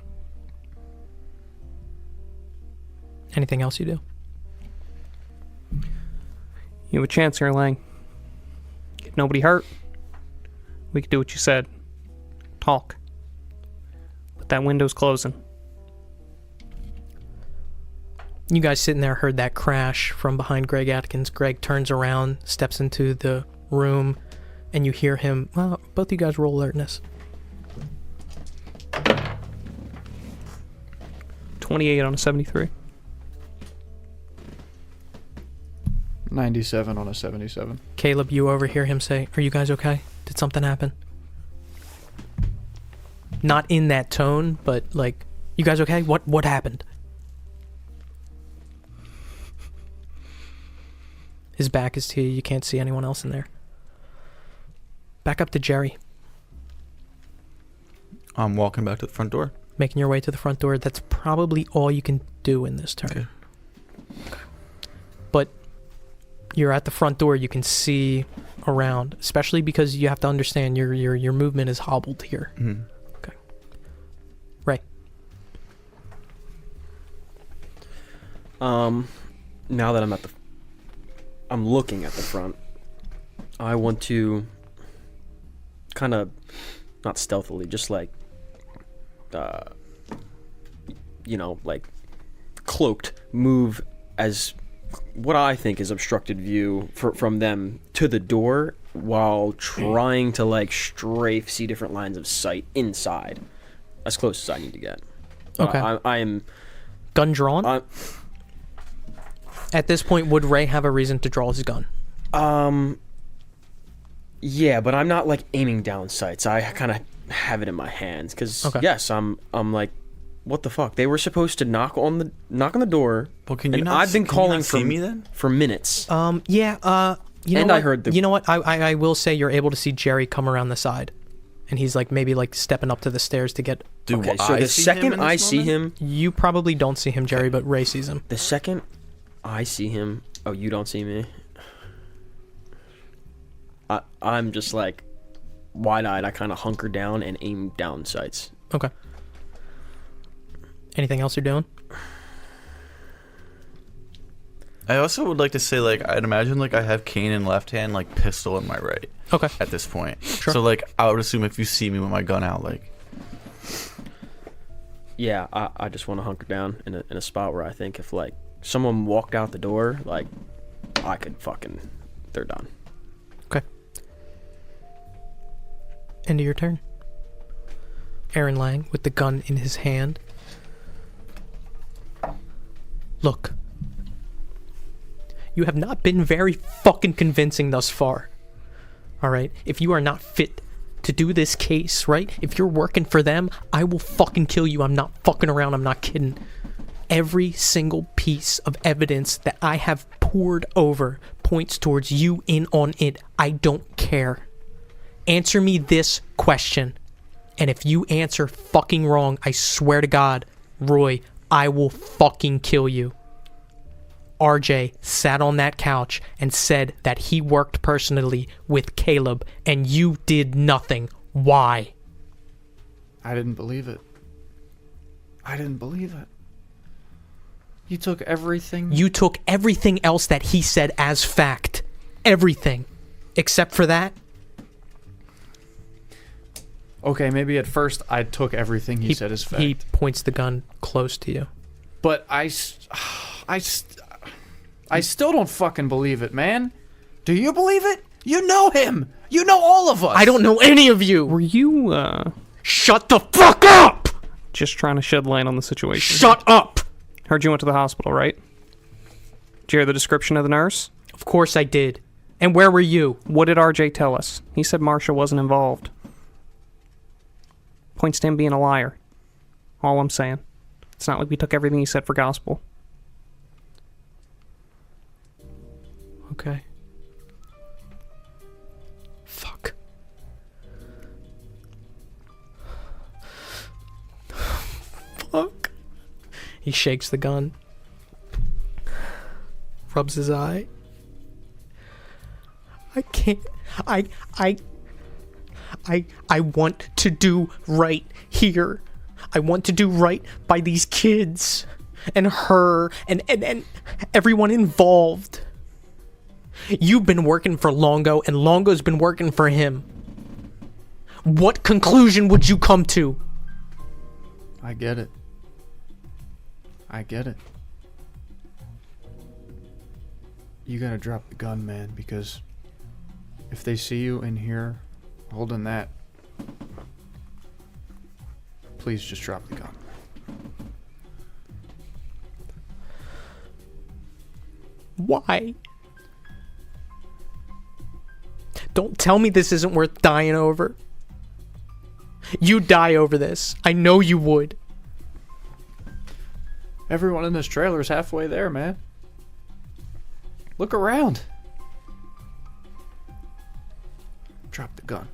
Anything else you do? You have a chance here, Lang. Get nobody hurt. We could do what you said. Talk. But that window's closing. You guys sitting there heard that crash from behind Greg Atkins. Greg turns around, steps into the room, and you hear him. Well, both you guys roll alertness. 28 on a 73. 97 on a 77. Caleb, you overhear him say, "Are you guys okay? Did something happen?" Not in that tone, but like, "You guys okay? What happened?" His back is to you. You can't see anyone else in there. Back up to Jerry. I'm walking back to the front door. Making your way to the front door. That's probably all you can do in this turn. Okay. But you're at the front door. You can see around, especially because you have to understand your movement is hobbled here. Mm-hmm. Okay. Ray. Now that I'm looking at the front, I want to kind of, not stealthily, just like, like cloaked, move as what I think is obstructed view from them to the door while trying to like strafe, see different lines of sight inside, as close as I need to get. Okay. I am gun drawn. At this point, would Ray have a reason to draw his gun? Yeah, but I'm not like aiming down sights. I kind of have it in my hands because yes, I'm like, what the fuck? They were supposed to knock on the door. Well, can you and not? I've been calling for me then for minutes. Yeah. You know and what? I heard You know what? I will say you're able to see Jerry come around the side, and he's like maybe like stepping up to the stairs to get. Okay, so the second I see him, you probably don't see him, Jerry, but Ray sees him. The second I see him, oh, you don't see me. I'm just like wide-eyed. I kind of hunker down and aim down sights. Okay. Anything else you're doing? I also would like to say, like, I'd imagine, like, I have cane in left hand, like, pistol in my right. Okay. At this point. Sure. So, like, I would assume if you see me with my gun out, like... Yeah, I just want to hunker down in a spot where I think if, like, someone walked out the door, like, I could fucking... They're done. Okay. End of your turn. Aaron Lang with the gun in his hand. Look. You have not been very fucking convincing thus far. Alright? If you are not fit to do this case, right? If you're working for them, I will fucking kill you. I'm not fucking around. I'm not kidding. Every single piece of evidence that I have poured over points towards you in on it. I don't care. Answer me this question. And if you answer fucking wrong, I swear to God, Roy, I will fucking kill you. RJ sat on that couch and said that he worked personally with Caleb and you did nothing. Why? I didn't believe it. I didn't believe it. You took everything. You took everything else that he said as fact. Everything. Except for that. Okay, maybe at first I took everything he said as fact. He points the gun close to you. But I still don't fucking believe it, man. Do you believe it? You know him. You know all of us. I don't know any of you. Were you, Shut the fuck up! just trying to shed light on the situation? Shut up! Heard you went to the hospital, right? Did you hear the description of the nurse? Of course I did. And where were you? What did RJ tell us? He said Marsha wasn't involved. Points to him being a liar. All I'm saying. It's not like we took everything he said for gospel. Okay. Fuck. Fuck. He shakes the gun. Rubs his eye. I can't. I want to do right here. I want to do right by these kids and her and everyone involved. You've been working for Longo and Longo's been working for him. What conclusion would you come to? I get it. I get it. You gotta drop the gun, man, because if they see you in here holding that, please just drop the gun. Why? Don't tell me this isn't worth dying over. You'd die over this. I know you would. Everyone in this trailer is halfway there, man. Look around. Drop the gun.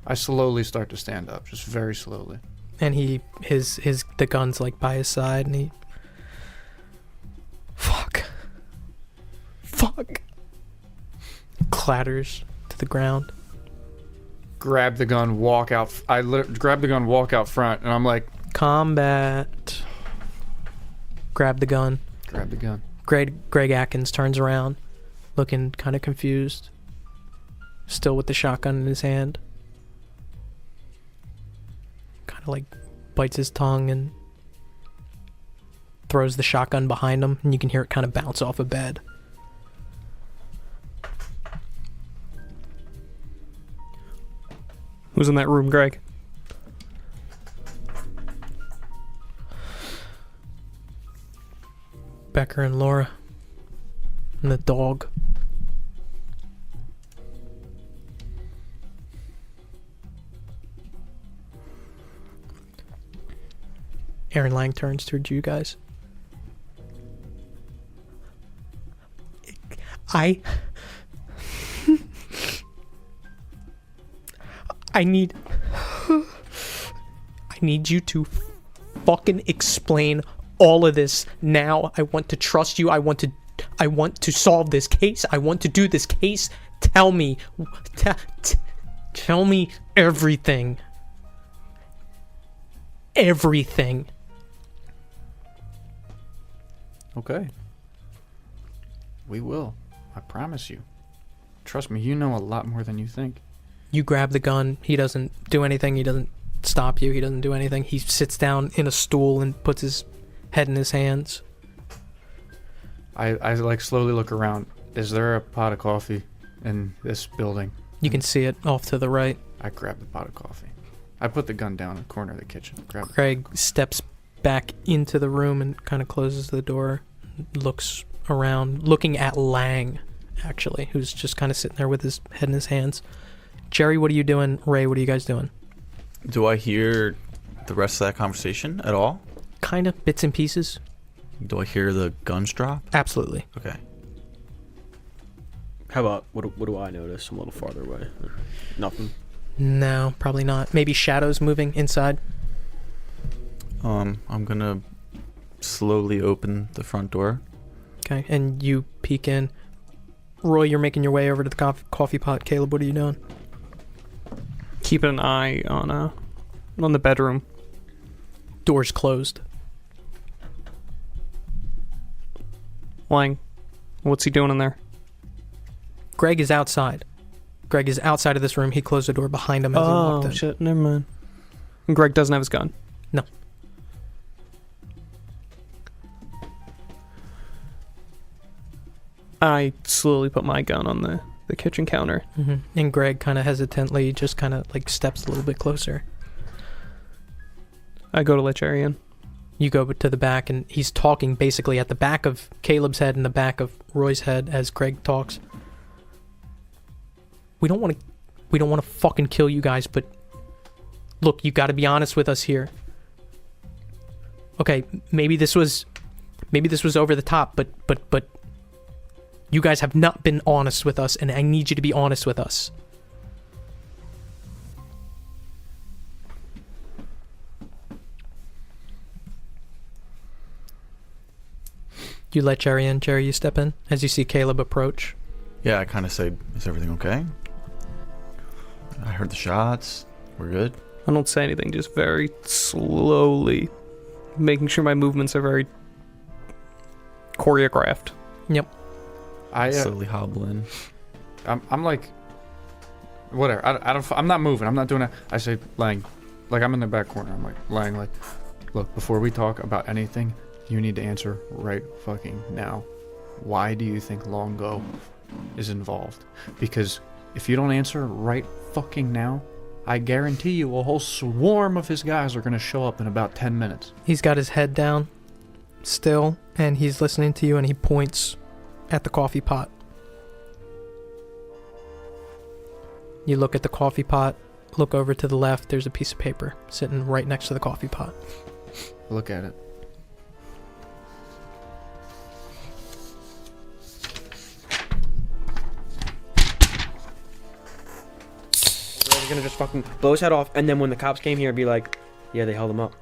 I slowly start to stand up, just very slowly. And the gun's like by his side and he... Fuck. Clatters to the ground. Grab the gun, walk out. Grab the gun, walk out front, and I'm like, Combat. Grab the gun. grab the gun. Greg Atkins turns around, looking kind of confused. Still with the shotgun in his hand. Kind of like bites his tongue and throws the shotgun behind him, and you can hear it kind of bounce off a bed. Who's in that room, Greg? Becker and Laura. And the dog. Aaron Lang turns towards you guys. I need you to fucking explain all of this now. I want to trust you. I want to solve this case. I want to do this case. Tell me. Tell me everything. Everything. Okay. We will. I promise you. Trust me, you know a lot more than you think. You grab the gun. He doesn't do anything. He doesn't stop you. He doesn't do anything. He sits down in a stool and puts his head in his hands. I like slowly look around. Is there a pot of coffee in this building? You can see it off to the right. I grab the pot of coffee. I put the gun down in the corner of the kitchen. Grab it. Craig steps back into the room and kind of closes the door. Looks around, looking at Lang, actually, who's just kind of sitting there with his head in his hands. Jerry, what are you doing? Ray, what are you guys doing? Do I hear the rest of that conversation at all? Kind of, bits and pieces. Do I hear the guns drop? Absolutely. Okay. How about what do I notice? I'm a little farther away. Nothing. No, probably not. Maybe shadows moving inside. I'm gonna slowly open the front door. Okay, and you peek in. Roy, you're making your way over to the coffee pot. Caleb, what are you doing? Keeping an eye on the bedroom. Door's closed. Lang, what's he doing in there? Greg is outside. Greg is outside of this room. He closed the door behind him as he walked in. Oh, shit, never mind. And Greg doesn't have his gun? No. I slowly put my gun on the kitchen counter. And Greg kind of hesitantly just kind of like steps a little bit closer. I go to let Jerry in. You go to the back, and he's talking basically at the back of Caleb's head and the back of Roy's head as Greg talks. We don't want to fucking kill you guys, but look, you got to be honest with us here. Okay, maybe this was over the top, but you guys have not been honest with us, and I need you to be honest with us. You let Jerry in. Jerry, you step in as you see Caleb approach. Yeah, I kind of say, is everything okay? I heard the shots. We're good. I don't say anything, just very slowly, making sure my movements are very choreographed. Yep. I Slowly hobbling. I'm like, whatever. I'm not moving. I'm not doing it. I say, Lang, like I'm in the back corner. I'm like, Lang, like, look, before we talk about anything, you need to answer right fucking now. Why do you think Longo is involved? Because if you don't answer right fucking now, I guarantee you a whole swarm of his guys are going to show up in about 10 minutes. He's got his head down still, and he's listening to you, and he points at the coffee pot. You look at the coffee pot, look over to the left, there's a piece of paper sitting right next to the coffee pot. Look at it. We're gonna just fucking blow his head off, and then when the cops came here, be like, yeah, they held him up.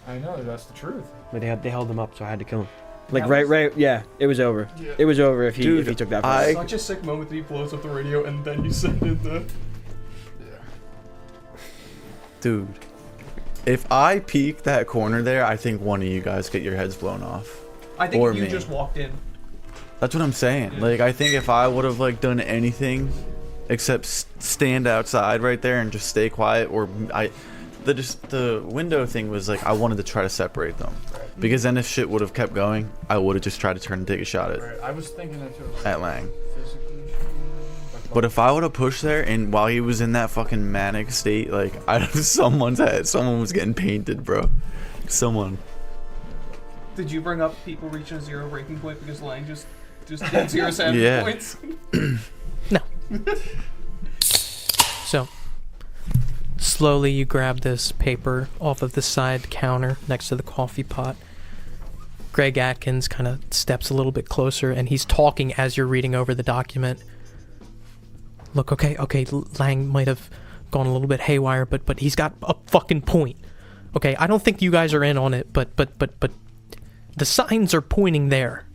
I know, that's the truth. But they held him up, so I had to kill him. Like right, yeah, it was over. Yeah. It was over if he took that. It's such a sick moment that he blows up the radio and then you send in the. Dude, if I peek that corner there, I think one of you guys get your heads blown off. I think Or you me. just walked in. That's what I'm saying. Like, I think if I would have like done anything except stand outside right there and just stay quiet, or the window thing was like I wanted to try to separate them, because then if shit would have kept going, I would have just tried to turn and take a shot I was thinking that too. at Lang. But if I would have pushed there, and while he was in that fucking manic state, like someone was getting painted, bro. Someone. Did you bring up people reaching a zero breaking point because Lang just did 0 savage Yeah. points? No. So, slowly you grab this paper off of the side counter next to the coffee pot. Greg Atkins kind of steps a little bit closer, and he's talking as you're reading over the document. Look, okay, Lang might have gone a little bit haywire, but he's got a fucking point. Okay, I don't think you guys are in on it, but the signs are pointing there.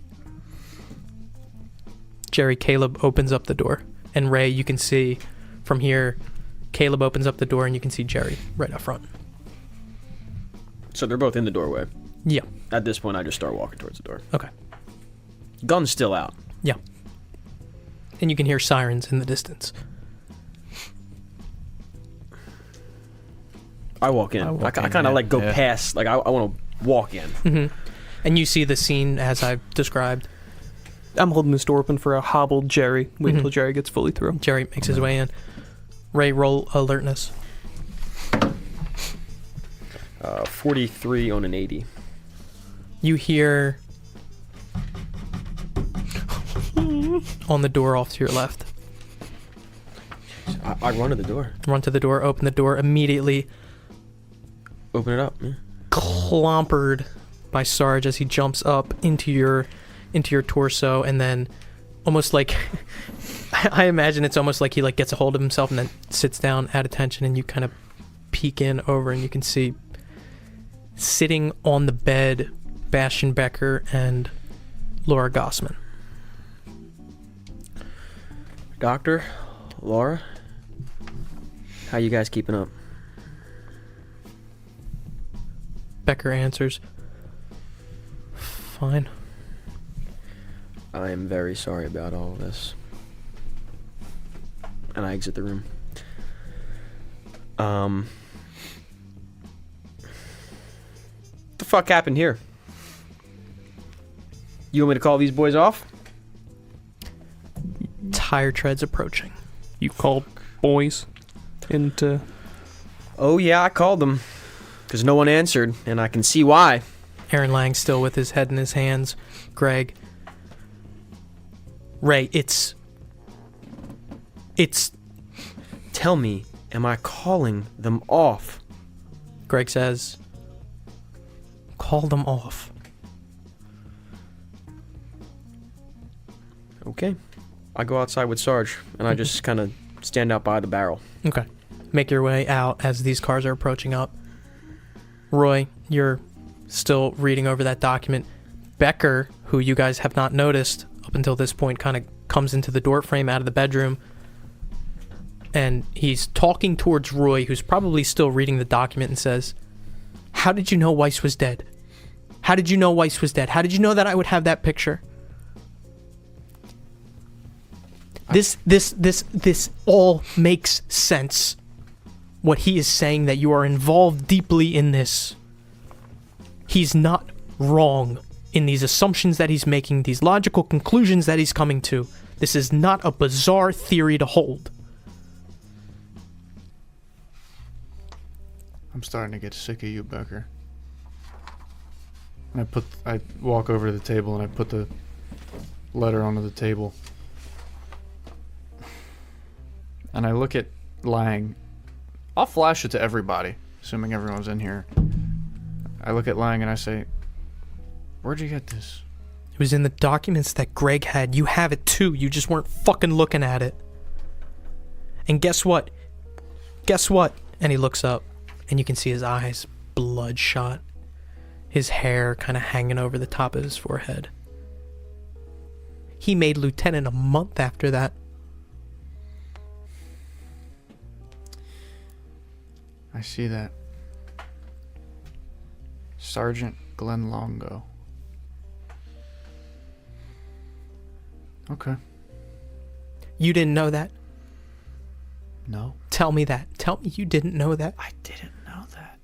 Jerry, Caleb opens up the door, and Ray, you can see from here, Caleb opens up the door, and you can see Jerry right up front. So they're both in the doorway. Yeah. At this point, I just start walking towards the door. Okay. Gun's still out. Yeah. And you can hear sirens in the distance. I walk in. I kind of like go past. Like I want to walk in. Mm-hmm. And you see the scene as I've described. I'm holding this door open for a hobbled Jerry. Wait until Jerry gets fully through. Jerry makes his way in. Ray, roll alertness. 43 on an 80. You hear on the door off to your left. I run to the door. Run to the door, open the door, immediately Open it up. Yeah. clompered by Sarge as he jumps up into your torso, and then almost like I imagine it's almost like he like gets a hold of himself and then sits down at attention, and you kind of peek in over, and you can see sitting on the bed Bastian Becker and Laura Gossman. Doctor, Laura, how you guys keeping up? Becker answers, "Fine." I am very sorry about all of this. And I exit the room. What the fuck happened here? You want me to call these boys off? Tire treads approaching. You called boys into... Oh, yeah, I called them. Because no one answered, and I can see why. Aaron Lang still with his head in his hands. Greg. Ray, it's... Tell me, am I calling them off? Greg says, call them off. Okay. I go outside with Sarge, and I just kind of stand out by the barrel. Okay. Make your way out as these cars are approaching up. Roy, you're still reading over that document. Becker, who you guys have not noticed up until this point, kind of comes into the door frame out of the bedroom. And he's talking towards Roy, who's probably still reading the document, and says, how did you know Weiss was dead? How did you know Weiss was dead? How did you know that I would have that picture? This all makes sense. What he is saying, that you are involved deeply in this. He's not wrong in these assumptions that he's making, these logical conclusions that he's coming to. This is not a bizarre theory to hold. I'm starting to get sick of you, Becker. And I walk over to the table and I put the letter onto the table. And I look at Lang. I'll flash it to everybody, assuming everyone's in here. I look at Lang and I say, where'd you get this? It was in the documents that Greg had. You have it too. You just weren't fucking looking at it. And guess what? Guess what? And he looks up, and you can see his eyes bloodshot. His hair kind of hanging over the top of his forehead. He made lieutenant a month after that. I see that. Sergeant Glenn Longo. Okay. You didn't know that? No. Tell me that. Tell me you didn't know that. I didn't know that.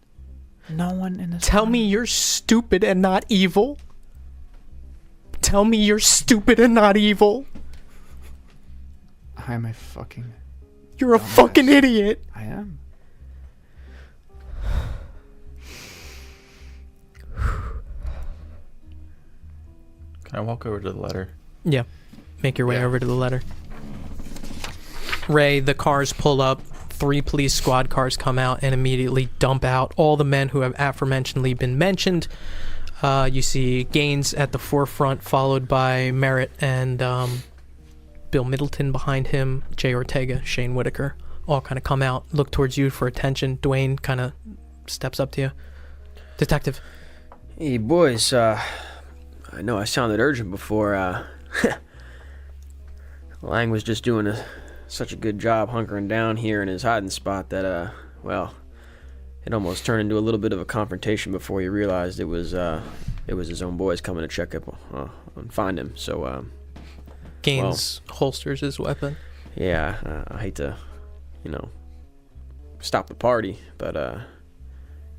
No one in this Tell me you're stupid and not evil. Tell me you're stupid and not evil. I'm a fucking... You're a fucking idiot. I am. Can I walk over to the letter? Yeah. Make your way over to the letter. Ray, the cars pull up. 3 police squad cars come out and immediately dump out all the men who have aforementionedly been mentioned. You see Gaines at the forefront, followed by Merritt and Bill Middleton behind him, Jay Ortega, Shane Whitaker, all kind of come out, look towards you for attention. Dwayne kind of steps up to you. Detective. Hey, boys, I know I sounded urgent before. Lang was just doing such a good job hunkering down here in his hiding spot that, well, it almost turned into a little bit of a confrontation before he realized it was his own boys coming to check up and find him. So, Gaines holsters his weapon. Yeah, I hate to, stop the party, but it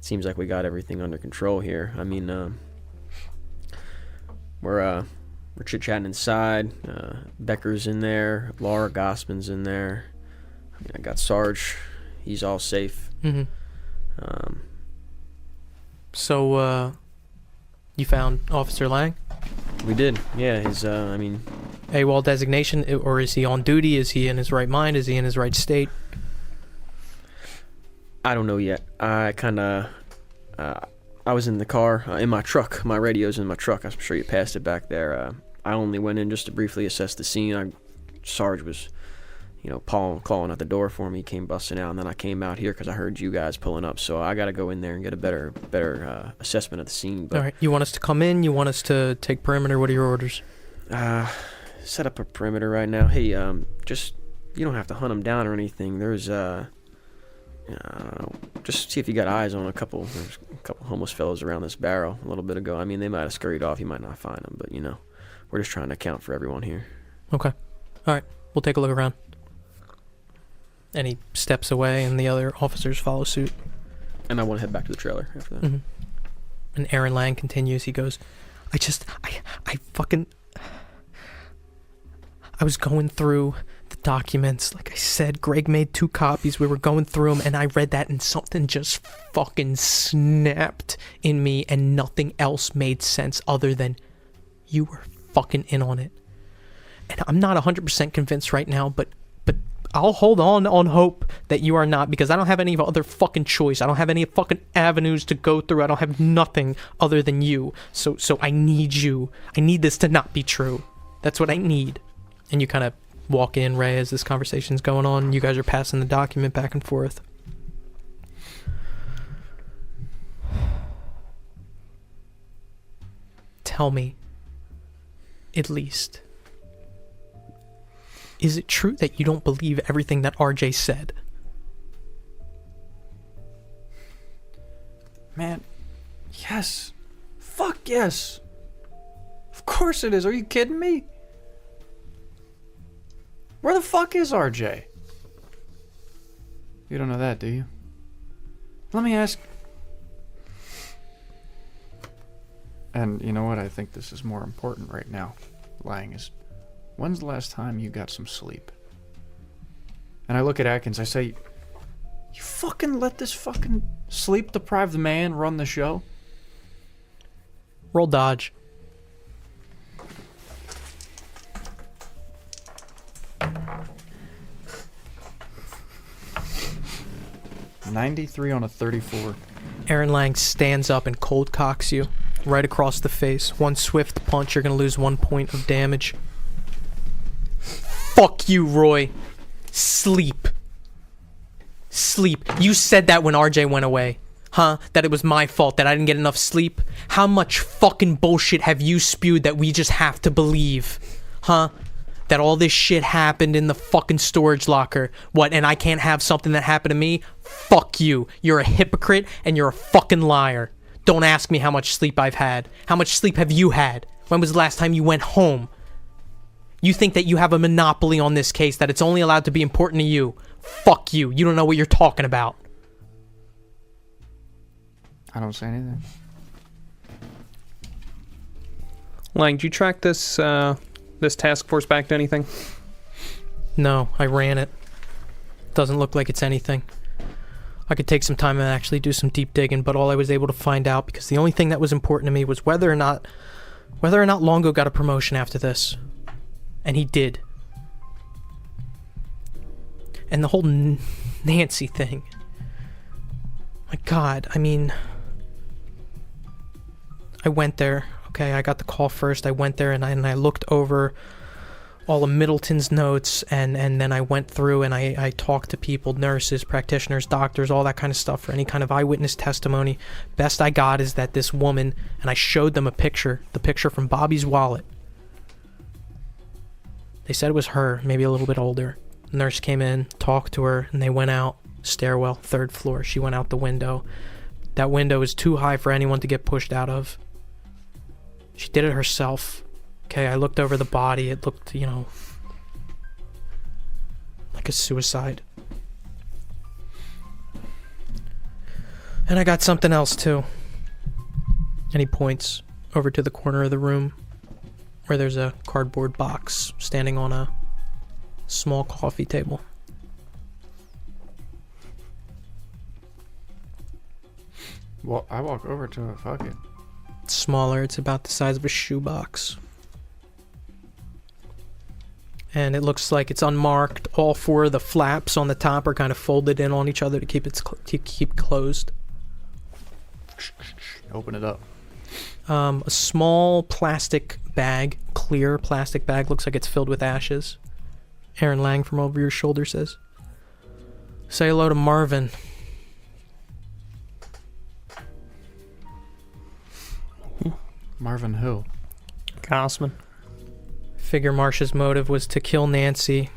seems like we got everything under control here. I mean, we're chit-chatting inside. Becker's in there. Laura Gossman's in there. I got Sarge. He's all safe. Mm-hmm. So, you found Officer Lang? We did. Yeah, his, AWOL designation, or is he on duty? Is he in his right mind? Is he in his right state? I don't know yet. I kind of... I was in the car, in my truck. My radio's in my truck. I'm sure you passed it back there. I only went in just to briefly assess the scene. Sarge was, calling at the door for me. He came busting out, and then I came out here because I heard you guys pulling up. So I got to go in there and get a better assessment of the scene. But, all right. You want us to come in? You want us to take perimeter? What are your orders? Set up a perimeter right now. Hey, just, you don't have to hunt them down or anything. There's, just see if you got eyes on there's a couple homeless fellows around this barrel a little bit ago. I mean, they might have scurried off. You might not find them, but, we're just trying to account for everyone here. Okay. All right. We'll take a look around. And he steps away, and the other officers follow suit. And I want to head back to the trailer after that. Mm-hmm. And Aaron Lang continues. He goes, I I was going through the documents. Like I said, Greg made 2 copies. We were going through them, and I read that, and something just fucking snapped in me, and nothing else made sense other than you were fucking in on it. And I'm not 100% convinced right now, but I'll hold on hope that you are not, because I don't have any other fucking choice. I don't have any fucking avenues to go through. I don't have nothing other than you. So I need you. I need this to not be true. That's what I need. And you kind of walk in, Ray, as this conversation's going on. You guys are passing the document back and forth. Tell me, at least, is it true that you don't believe everything that RJ said? Man, yes. Fuck yes. Of course it is. Are you kidding me? Where the fuck is RJ? You don't know that, do you? Let me ask. And you know what? I think this is more important right now, Lang, is when's the last time you got some sleep? And I look at Atkins, I say, you fucking let this fucking sleep-deprived man run the show? Roll dodge. $93 on a 34. Aaron Lang stands up and cold cocks you right across the face. One swift punch, you're gonna lose 1 point of damage. Fuck you, Roy. Sleep. Sleep. You said that when RJ went away. Huh? That it was my fault that I didn't get enough sleep? How much fucking bullshit have you spewed that we just have to believe? Huh? That all this shit happened in the fucking storage locker. What, and I can't have something that happened to me? Fuck you. You're a hypocrite and you're a fucking liar. Don't ask me how much sleep I've had. How much sleep have you had? When was the last time you went home? You think that you have a monopoly on this case, that it's only allowed to be important to you. Fuck you. You don't know what you're talking about. I don't say anything. Lang, did you track this this task force back to anything? No, I ran it. Doesn't look like it's anything. I could take some time and actually do some deep digging, but all I was able to find out, because the only thing that was important to me was whether or not Longo got a promotion after this. And he did. And the whole Nancy thing. My God, I mean, I went there. Okay, I got the call first. I went there and I looked over all of Middleton's notes, and then I went through and I talked to people, nurses, practitioners, doctors, all that kind of stuff for any kind of eyewitness testimony. Best I got is that this woman, and I showed them a picture, the picture from Bobby's wallet. They said it was her, maybe a little bit older. Nurse came in, talked to her, and they went out. Stairwell, 3rd floor. She went out the window. That window is too high for anyone to get pushed out of. She did it herself. Okay, I looked over the body. It looked, you know, like a suicide. And I got something else too. And he points over to the corner of the room where there's a cardboard box standing on a small coffee table. Well, I walk over to it. Fuck it. It's smaller. It's about the size of a shoebox. And it looks like it's unmarked. All 4 of the flaps on the top are kind of folded in on each other to keep it keep closed. Open it up. A small plastic bag, clear plastic bag, looks like it's filled with ashes. Aaron Lang from over your shoulder says, "Say hello to Marvin." Marvin who? Gossman. Figure Marsha's motive was to kill Nancy,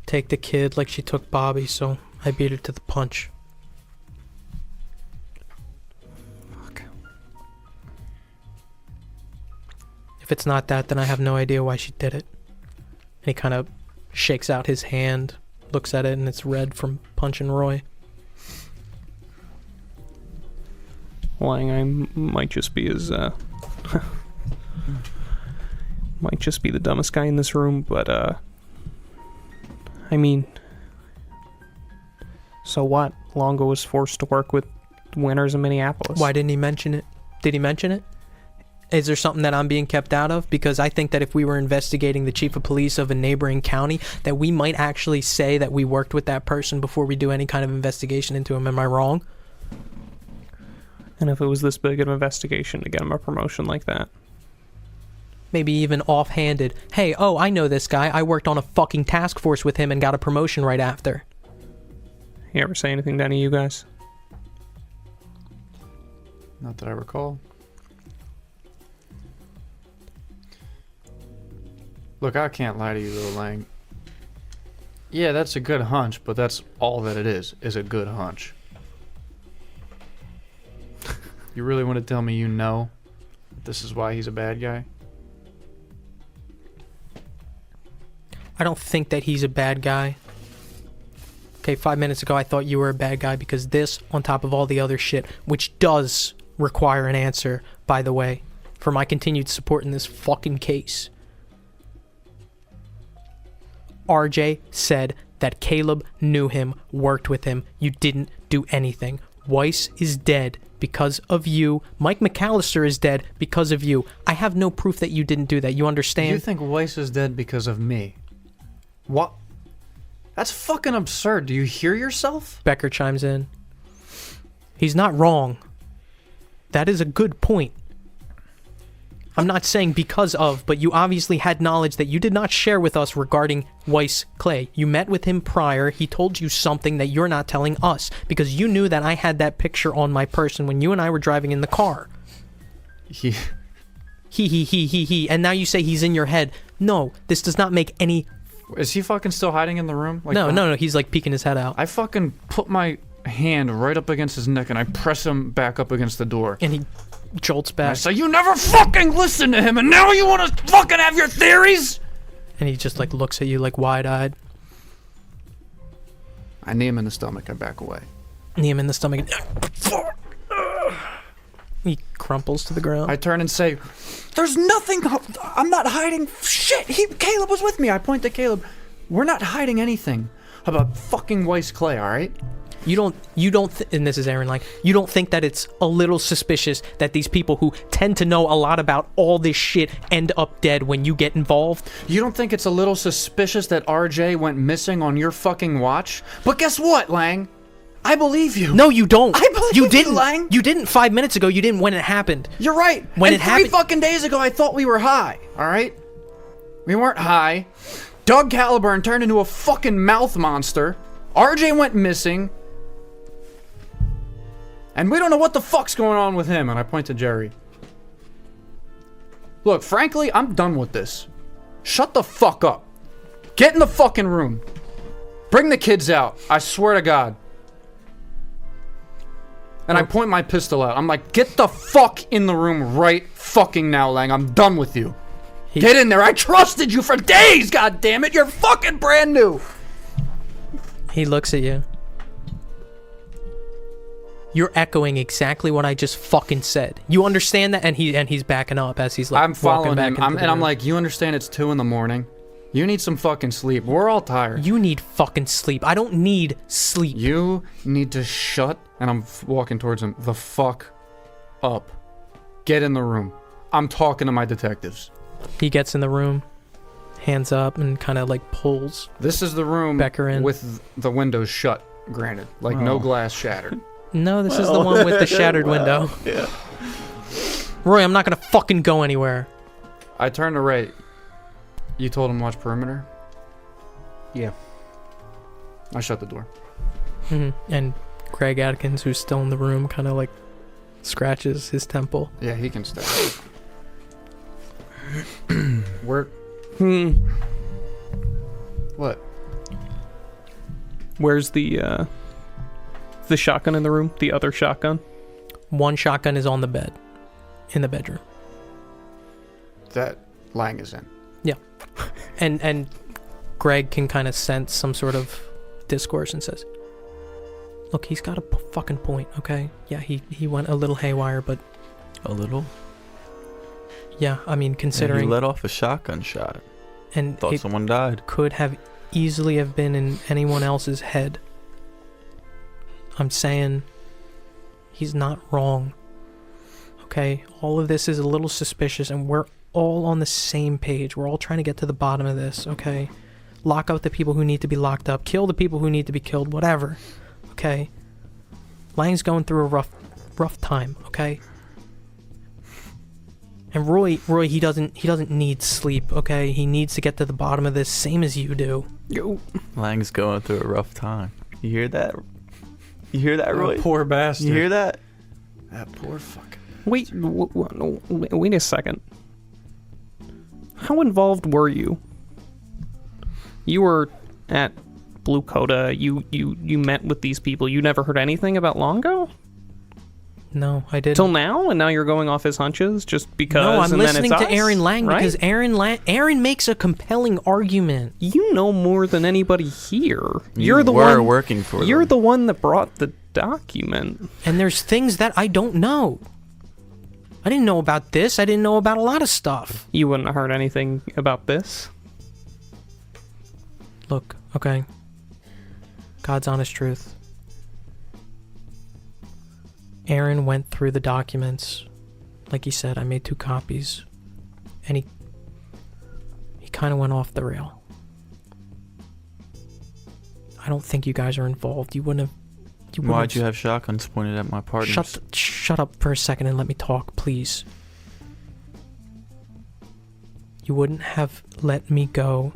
take the kid like she took Bobby, so I beat her to the punch. Fuck. If it's not that, then I have no idea why she did it. And he kind of shakes out his hand, looks at it, and it's red from punching Roy. Lang, I might just be might just be the dumbest guy in this room, but I mean, so what? Longo was forced to work with winners in Minneapolis. Why didn't he mention it? Did he mention it? Is there something that I'm being kept out of? Because I think that if we were investigating the chief of police of a neighboring county, that we might actually say that we worked with that person before we do any kind of investigation into him. Am I wrong? And if it was this big of an investigation to get him a promotion like that? Maybe even offhanded. Hey, oh, I know this guy. I worked on a fucking task force with him and got a promotion right after. You ever say anything to any of you guys? Not that I recall. Look, I can't lie to you, little Lang. Yeah, that's a good hunch, but that's all that it is a good hunch. You really want to tell me you know this is why he's a bad guy? I don't think that he's a bad guy. Okay, 5 minutes ago I thought you were a bad guy because this, on top of all the other shit, which does require an answer, by the way, for my continued support in this fucking case. RJ said that Caleb knew him, worked with him. You didn't do anything. Weiss is dead because of you. Mike McAllister is dead because of you. I have no proof that you didn't do that. You understand? You think Weiss is dead because of me? What? That's fucking absurd. Do you hear yourself? Becker chimes in. He's not wrong. That is a good point. I'm not saying because of, but you obviously had knowledge that you did not share with us regarding Weiss Clay. You met with him prior. He told you something that you're not telling us because you knew that I had that picture on my person when you and I were driving in the car. He. And now you say he's in your head. No, this does not make any... Is he fucking still hiding in the room? Like, no, he's like peeking his head out. I fucking put my hand right up against his neck and I press him back up against the door. And he jolts back. I say, you never fucking listened to him and now you want to fucking have your theories? And he just like looks at you like wide-eyed. I knee him in the stomach. I back away. Knee him in the stomach. He crumples to the ground. I turn and say, there's nothing. I'm not hiding shit. Caleb was with me. I point to Caleb. We're not hiding anything about fucking Weiss Clay, all right? You don't, and this is Aaron Lang, you don't think that it's a little suspicious that these people who tend to know a lot about all this shit end up dead when you get involved? You don't think it's a little suspicious that RJ went missing on your fucking watch? But guess what, Lang? I believe you. No, you don't. I believe you didn't. Lang. You didn't 5 minutes ago. You didn't when it happened. You're right. When and it happened, 3 fucking days ago, I thought we were high. All right, we weren't high. Doug Caliburn turned into a fucking mouth monster. RJ went missing, and we don't know what the fuck's going on with him. And I point to Jerry. Look, frankly, I'm done with this. Shut the fuck up. Get in the fucking room. Bring the kids out. I swear to God. And I point my pistol out. I'm like, get the fuck in the room right fucking now, Lang. I'm done with you. Get in there. I trusted you for days, God damn it. You're fucking brand new. He looks at you. You're echoing exactly what I just fucking said. You understand that? And he's backing up as he's like, I'm following back him. I'm like, you understand it's 2 a.m. You need some fucking sleep. We're all tired. You need fucking sleep. I don't need sleep. You need to shut, and I'm walking towards him, the fuck up. Get in the room. I'm talking to my detectives. He gets in the room, hands up, and kind of like pulls. This is the room Becker in. with the windows shut, granted. Like no glass shattered. No, this is the one with the shattered window. Yeah. Roy, I'm not gonna fucking go anywhere. I turn to Ray. You told him watch perimeter? Yeah. I shut the door. And Craig Atkins, who's still in the room, kind of like scratches his temple. Yeah, he can stay. Where? What? Where's the shotgun in the room? The other shotgun? One shotgun is on the bed, in the bedroom. That Lang is in. Yeah. And Greg can kind of sense some sort of discourse and says, look, he's got a fucking point, okay? Yeah, he went a little haywire, but... A little? Yeah, I mean, considering... And he let off a shotgun shot. And Thought someone died. Could have... easily have been in anyone else's head. I'm saying he's not wrong. Okay? All of this is a little suspicious, and we're all on the same page. We're all trying to get to the bottom of this, okay? Lock out the people who need to be locked up. Kill the people who need to be killed. Whatever. Okay? Lang's going through a rough time, okay? And Roy, he doesn't need sleep, okay? He needs to get to the bottom of this, same as you do. Lang's going through a rough time. You hear that? You hear that, Roy? Poor bastard. You hear that? That poor fuck. Wait a second. How involved were you? You were at Blue Coda. You met with these people. You never heard anything about Longo? No, I didn't. Till now? And now you're going off his hunches just because? No, I'm and listening then it's to us, Aaron Lang right? because Aaron makes a compelling argument. You know more than anybody here. You You're the were one working for You're them. the one that brought the document. And there's things that I don't know. I didn't know about this. I didn't know about a lot of stuff. You wouldn't have heard anything about this. Look, okay. God's honest truth. Aaron went through the documents. Like he said, I made 2 copies. And he kind of went off the rail. I don't think you guys are involved. You wouldn't have... Why'd you have shotguns pointed at my partners? Shut up for a second and let me talk, please. You wouldn't have let me go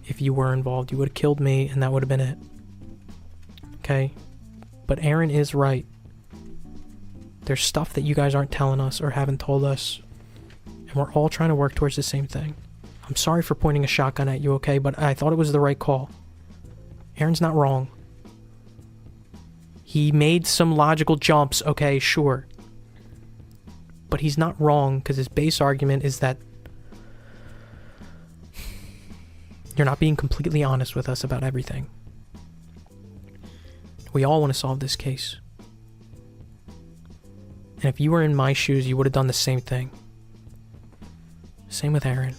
if you were involved. You would have killed me and that would have been it. Okay? But Aaron is right. There's stuff that you guys aren't telling us or haven't told us. And we're all trying to work towards the same thing. I'm sorry for pointing a shotgun at you, okay? But I thought it was the right call. Aaron's not wrong. He made some logical jumps, okay, sure. But he's not wrong, because his base argument is that you're not being completely honest with us about everything. We all want to solve this case. And if you were in my shoes, you would have done the same thing. Same with Aaron.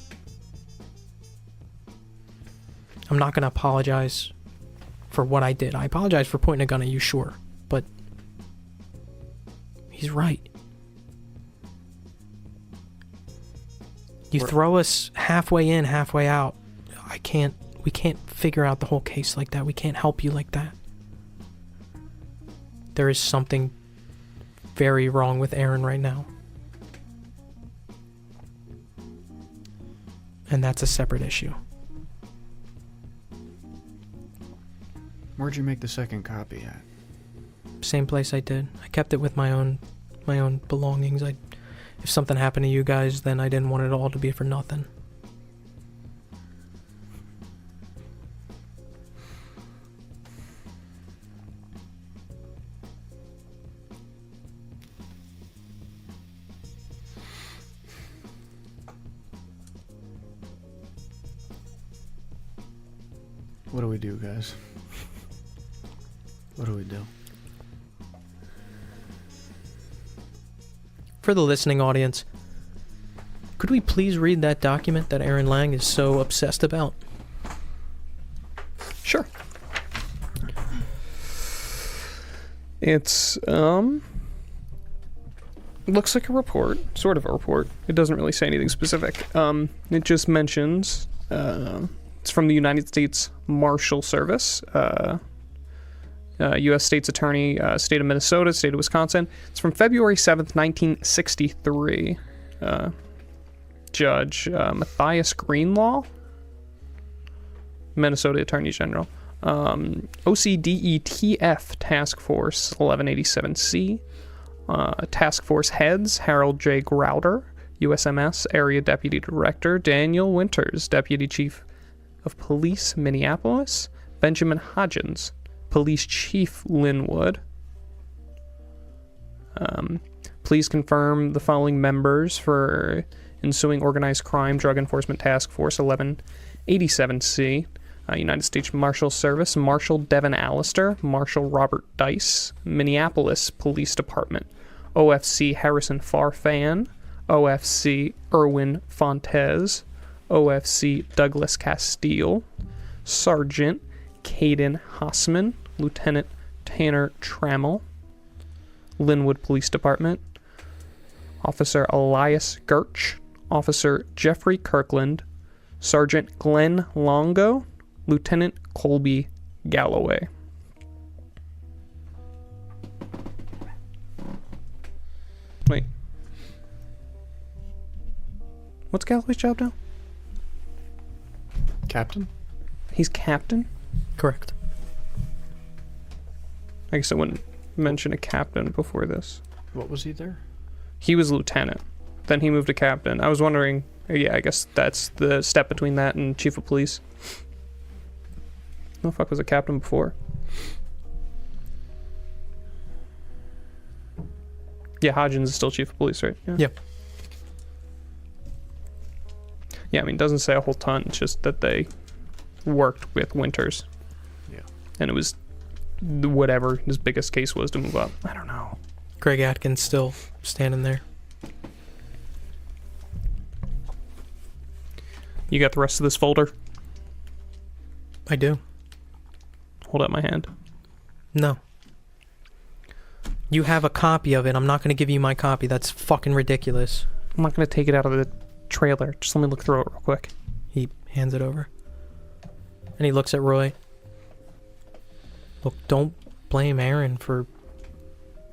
I'm not going to apologize for what I did. I apologize for pointing a gun at you, sure. But he's right. You throw us halfway in, halfway out. We can't figure out the whole case like that. We can't help you like that. There is something very wrong with Aaron right now. And that's a separate issue. Where'd you make the second copy at? Same place I did. I kept it with my own belongings. If something happened to you guys, then I didn't want it all to be for nothing. What do we do, guys? What do we do? For the listening audience, could we please read that document that Aaron Lang is so obsessed about? Sure. It's, looks like a report, sort of a report. It doesn't really say anything specific. It just mentions, it's from the United States Marshal Service, U.S. State's Attorney, State of Minnesota, State of Wisconsin. It's from February 7th, 1963. Judge Matthias Greenlaw, Minnesota Attorney General. OCDETF Task Force 1187C. Task Force Heads Harold J. Grouder, USMS Area Deputy Director Daniel Winters, Deputy Chief of Police Minneapolis. Benjamin Hodgins, Police Chief Linwood. Please confirm the following members for ensuing Organized Crime Drug Enforcement Task Force 1187C. United States Marshal Service, Marshal Devin Allister, Marshal Robert Dice, Minneapolis Police Department, OFC Harrison Farfan, OFC Erwin Fontes, OFC Douglas Castile, Sergeant Caden Hossman, Lieutenant Tanner Trammell, Linwood Police Department, Officer Elias Gertsch, Officer Jeffrey Kirkland, Sergeant Glenn Longo, Lieutenant Colby Galloway. Wait. What's Galloway's job now? Captain? He's captain? Correct. I guess I wouldn't mention a captain before this. What was he there? He was lieutenant. Then he moved to captain. I was wondering, yeah, I guess that's the step between that and chief of police. Who the fuck was a captain before? Yeah, Hodgins is still chief of police, right? Yeah. Yep. Yeah, I mean, it doesn't say a whole ton. It's just that they worked with Winters. Yeah. And it was whatever his biggest case was to move up. I don't know. Greg Atkins still standing there. You got the rest of this folder? I do. Hold out my hand. No. You have a copy of it. I'm not going to give you my copy. That's fucking ridiculous. I'm not going to take it out of the trailer. Just let me look through it real quick. He hands it over. And he looks at Roy. Look, don't blame Aaron for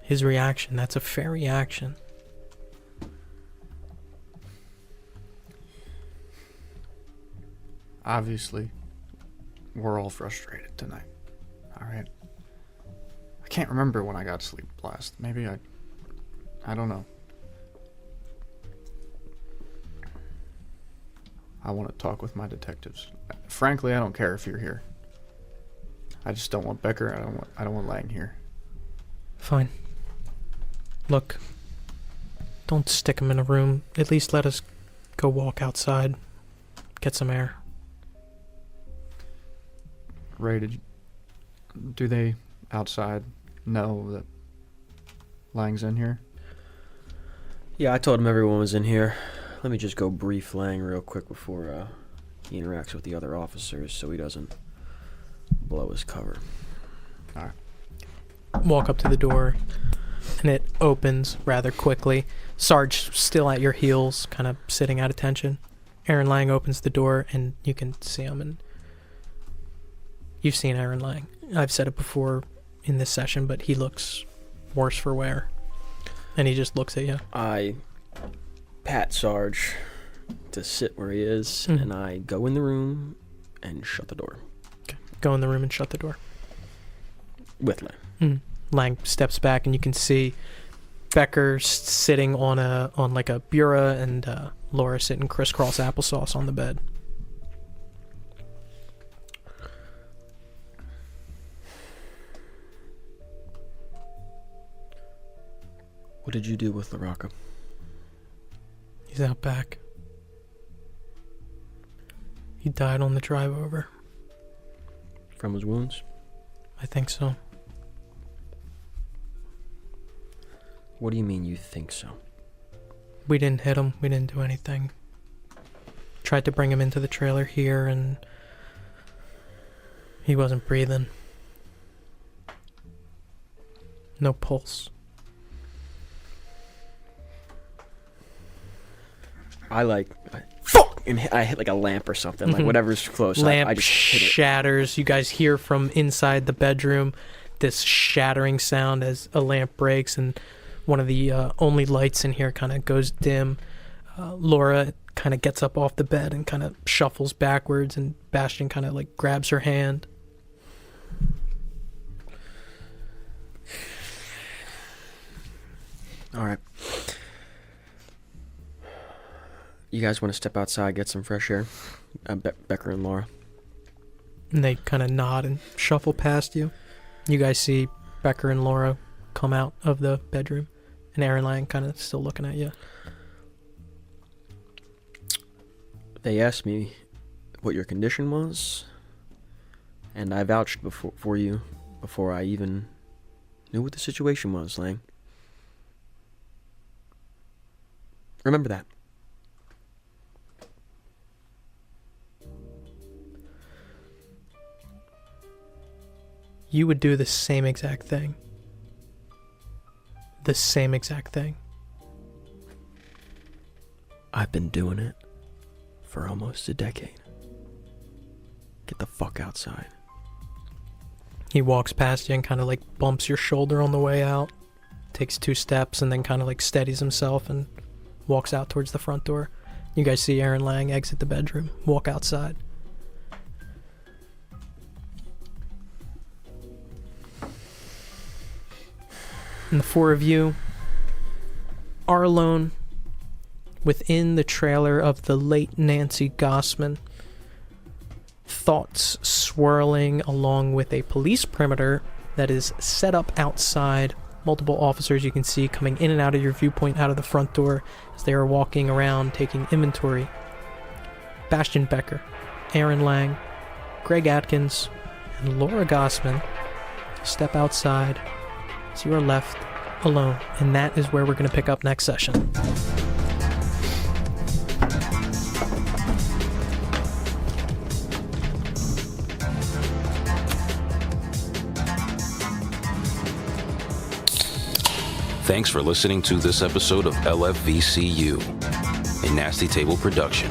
his reaction. That's a fair reaction. Obviously, we're all frustrated tonight. Alright? I can't remember when I got sleep last. Maybe I don't know. I want to talk with my detectives. Frankly, I don't care if you're here. I just don't want Becker. I don't want Lang here. Fine. Look, don't stick him in a room. At least let us go walk outside. Get some air. Ray, do they outside know that Lang's in here? Yeah, I told him everyone was in here. Let me just go brief Lang real quick before he interacts with the other officers so he doesn't blow his cover. Alright. Walk up to the door, and it opens rather quickly. Sarge still at your heels, kind of sitting at attention. Aaron Lang opens the door, and you can see him. And you've seen Aaron Lang. I've said it before in this session, but he looks worse for wear. And he just looks at you. I pat Sarge to sit where he is, and I go in the room and shut the door. Okay. Go in the room and shut the door. With Lang. Lang steps back, and you can see Becker sitting on like a bureau, and Laura sitting crisscross applesauce on the bed. What did you do with LaRocca? He's out back. He died on the drive over. From his wounds? I think so. What do you mean you think so? We didn't hit him. We didn't do anything. Tried to bring him into the trailer here, and he wasn't breathing. No pulse. Fuck! And I hit like a lamp or something, like whatever's close. Lamp I just hit it. shatters. You guys hear from inside the bedroom this shattering sound as a lamp breaks, and one of the only lights in here kind of goes dim. Laura kind of gets up off the bed and kind of shuffles backwards, and Bastion kind of like grabs her hand. All right. You guys want to step outside, get some fresh air? Becker and Laura. And they kind of nod and shuffle past you. You guys see Becker and Laura come out of the bedroom, and Aaron Lang kind of still looking at you. They asked me what your condition was, and I vouched for you before I even knew what the situation was, Lang. Remember that. you would do the same exact thing. The same exact thing. I've been doing it for almost a decade. Get the fuck outside. He walks past you and kind of like bumps your shoulder on the way out, takes 2 steps, and then kind of like steadies himself and walks out towards the front door. You guys see Aaron Lang exit the bedroom, walk outside. And the 4 of you are alone within the trailer of the late Nancy Gossman. Thoughts swirling along with a police perimeter that is set up outside. Multiple officers you can see coming in and out of your viewpoint out of the front door as they are walking around taking inventory. Bastian Becker, Aaron Lang, Greg Atkins, and Laura Gossman step outside as you are left alone. And that is where we're going to pick up next session. Thanks for listening to this episode of LFVCU, a Nasty Table production.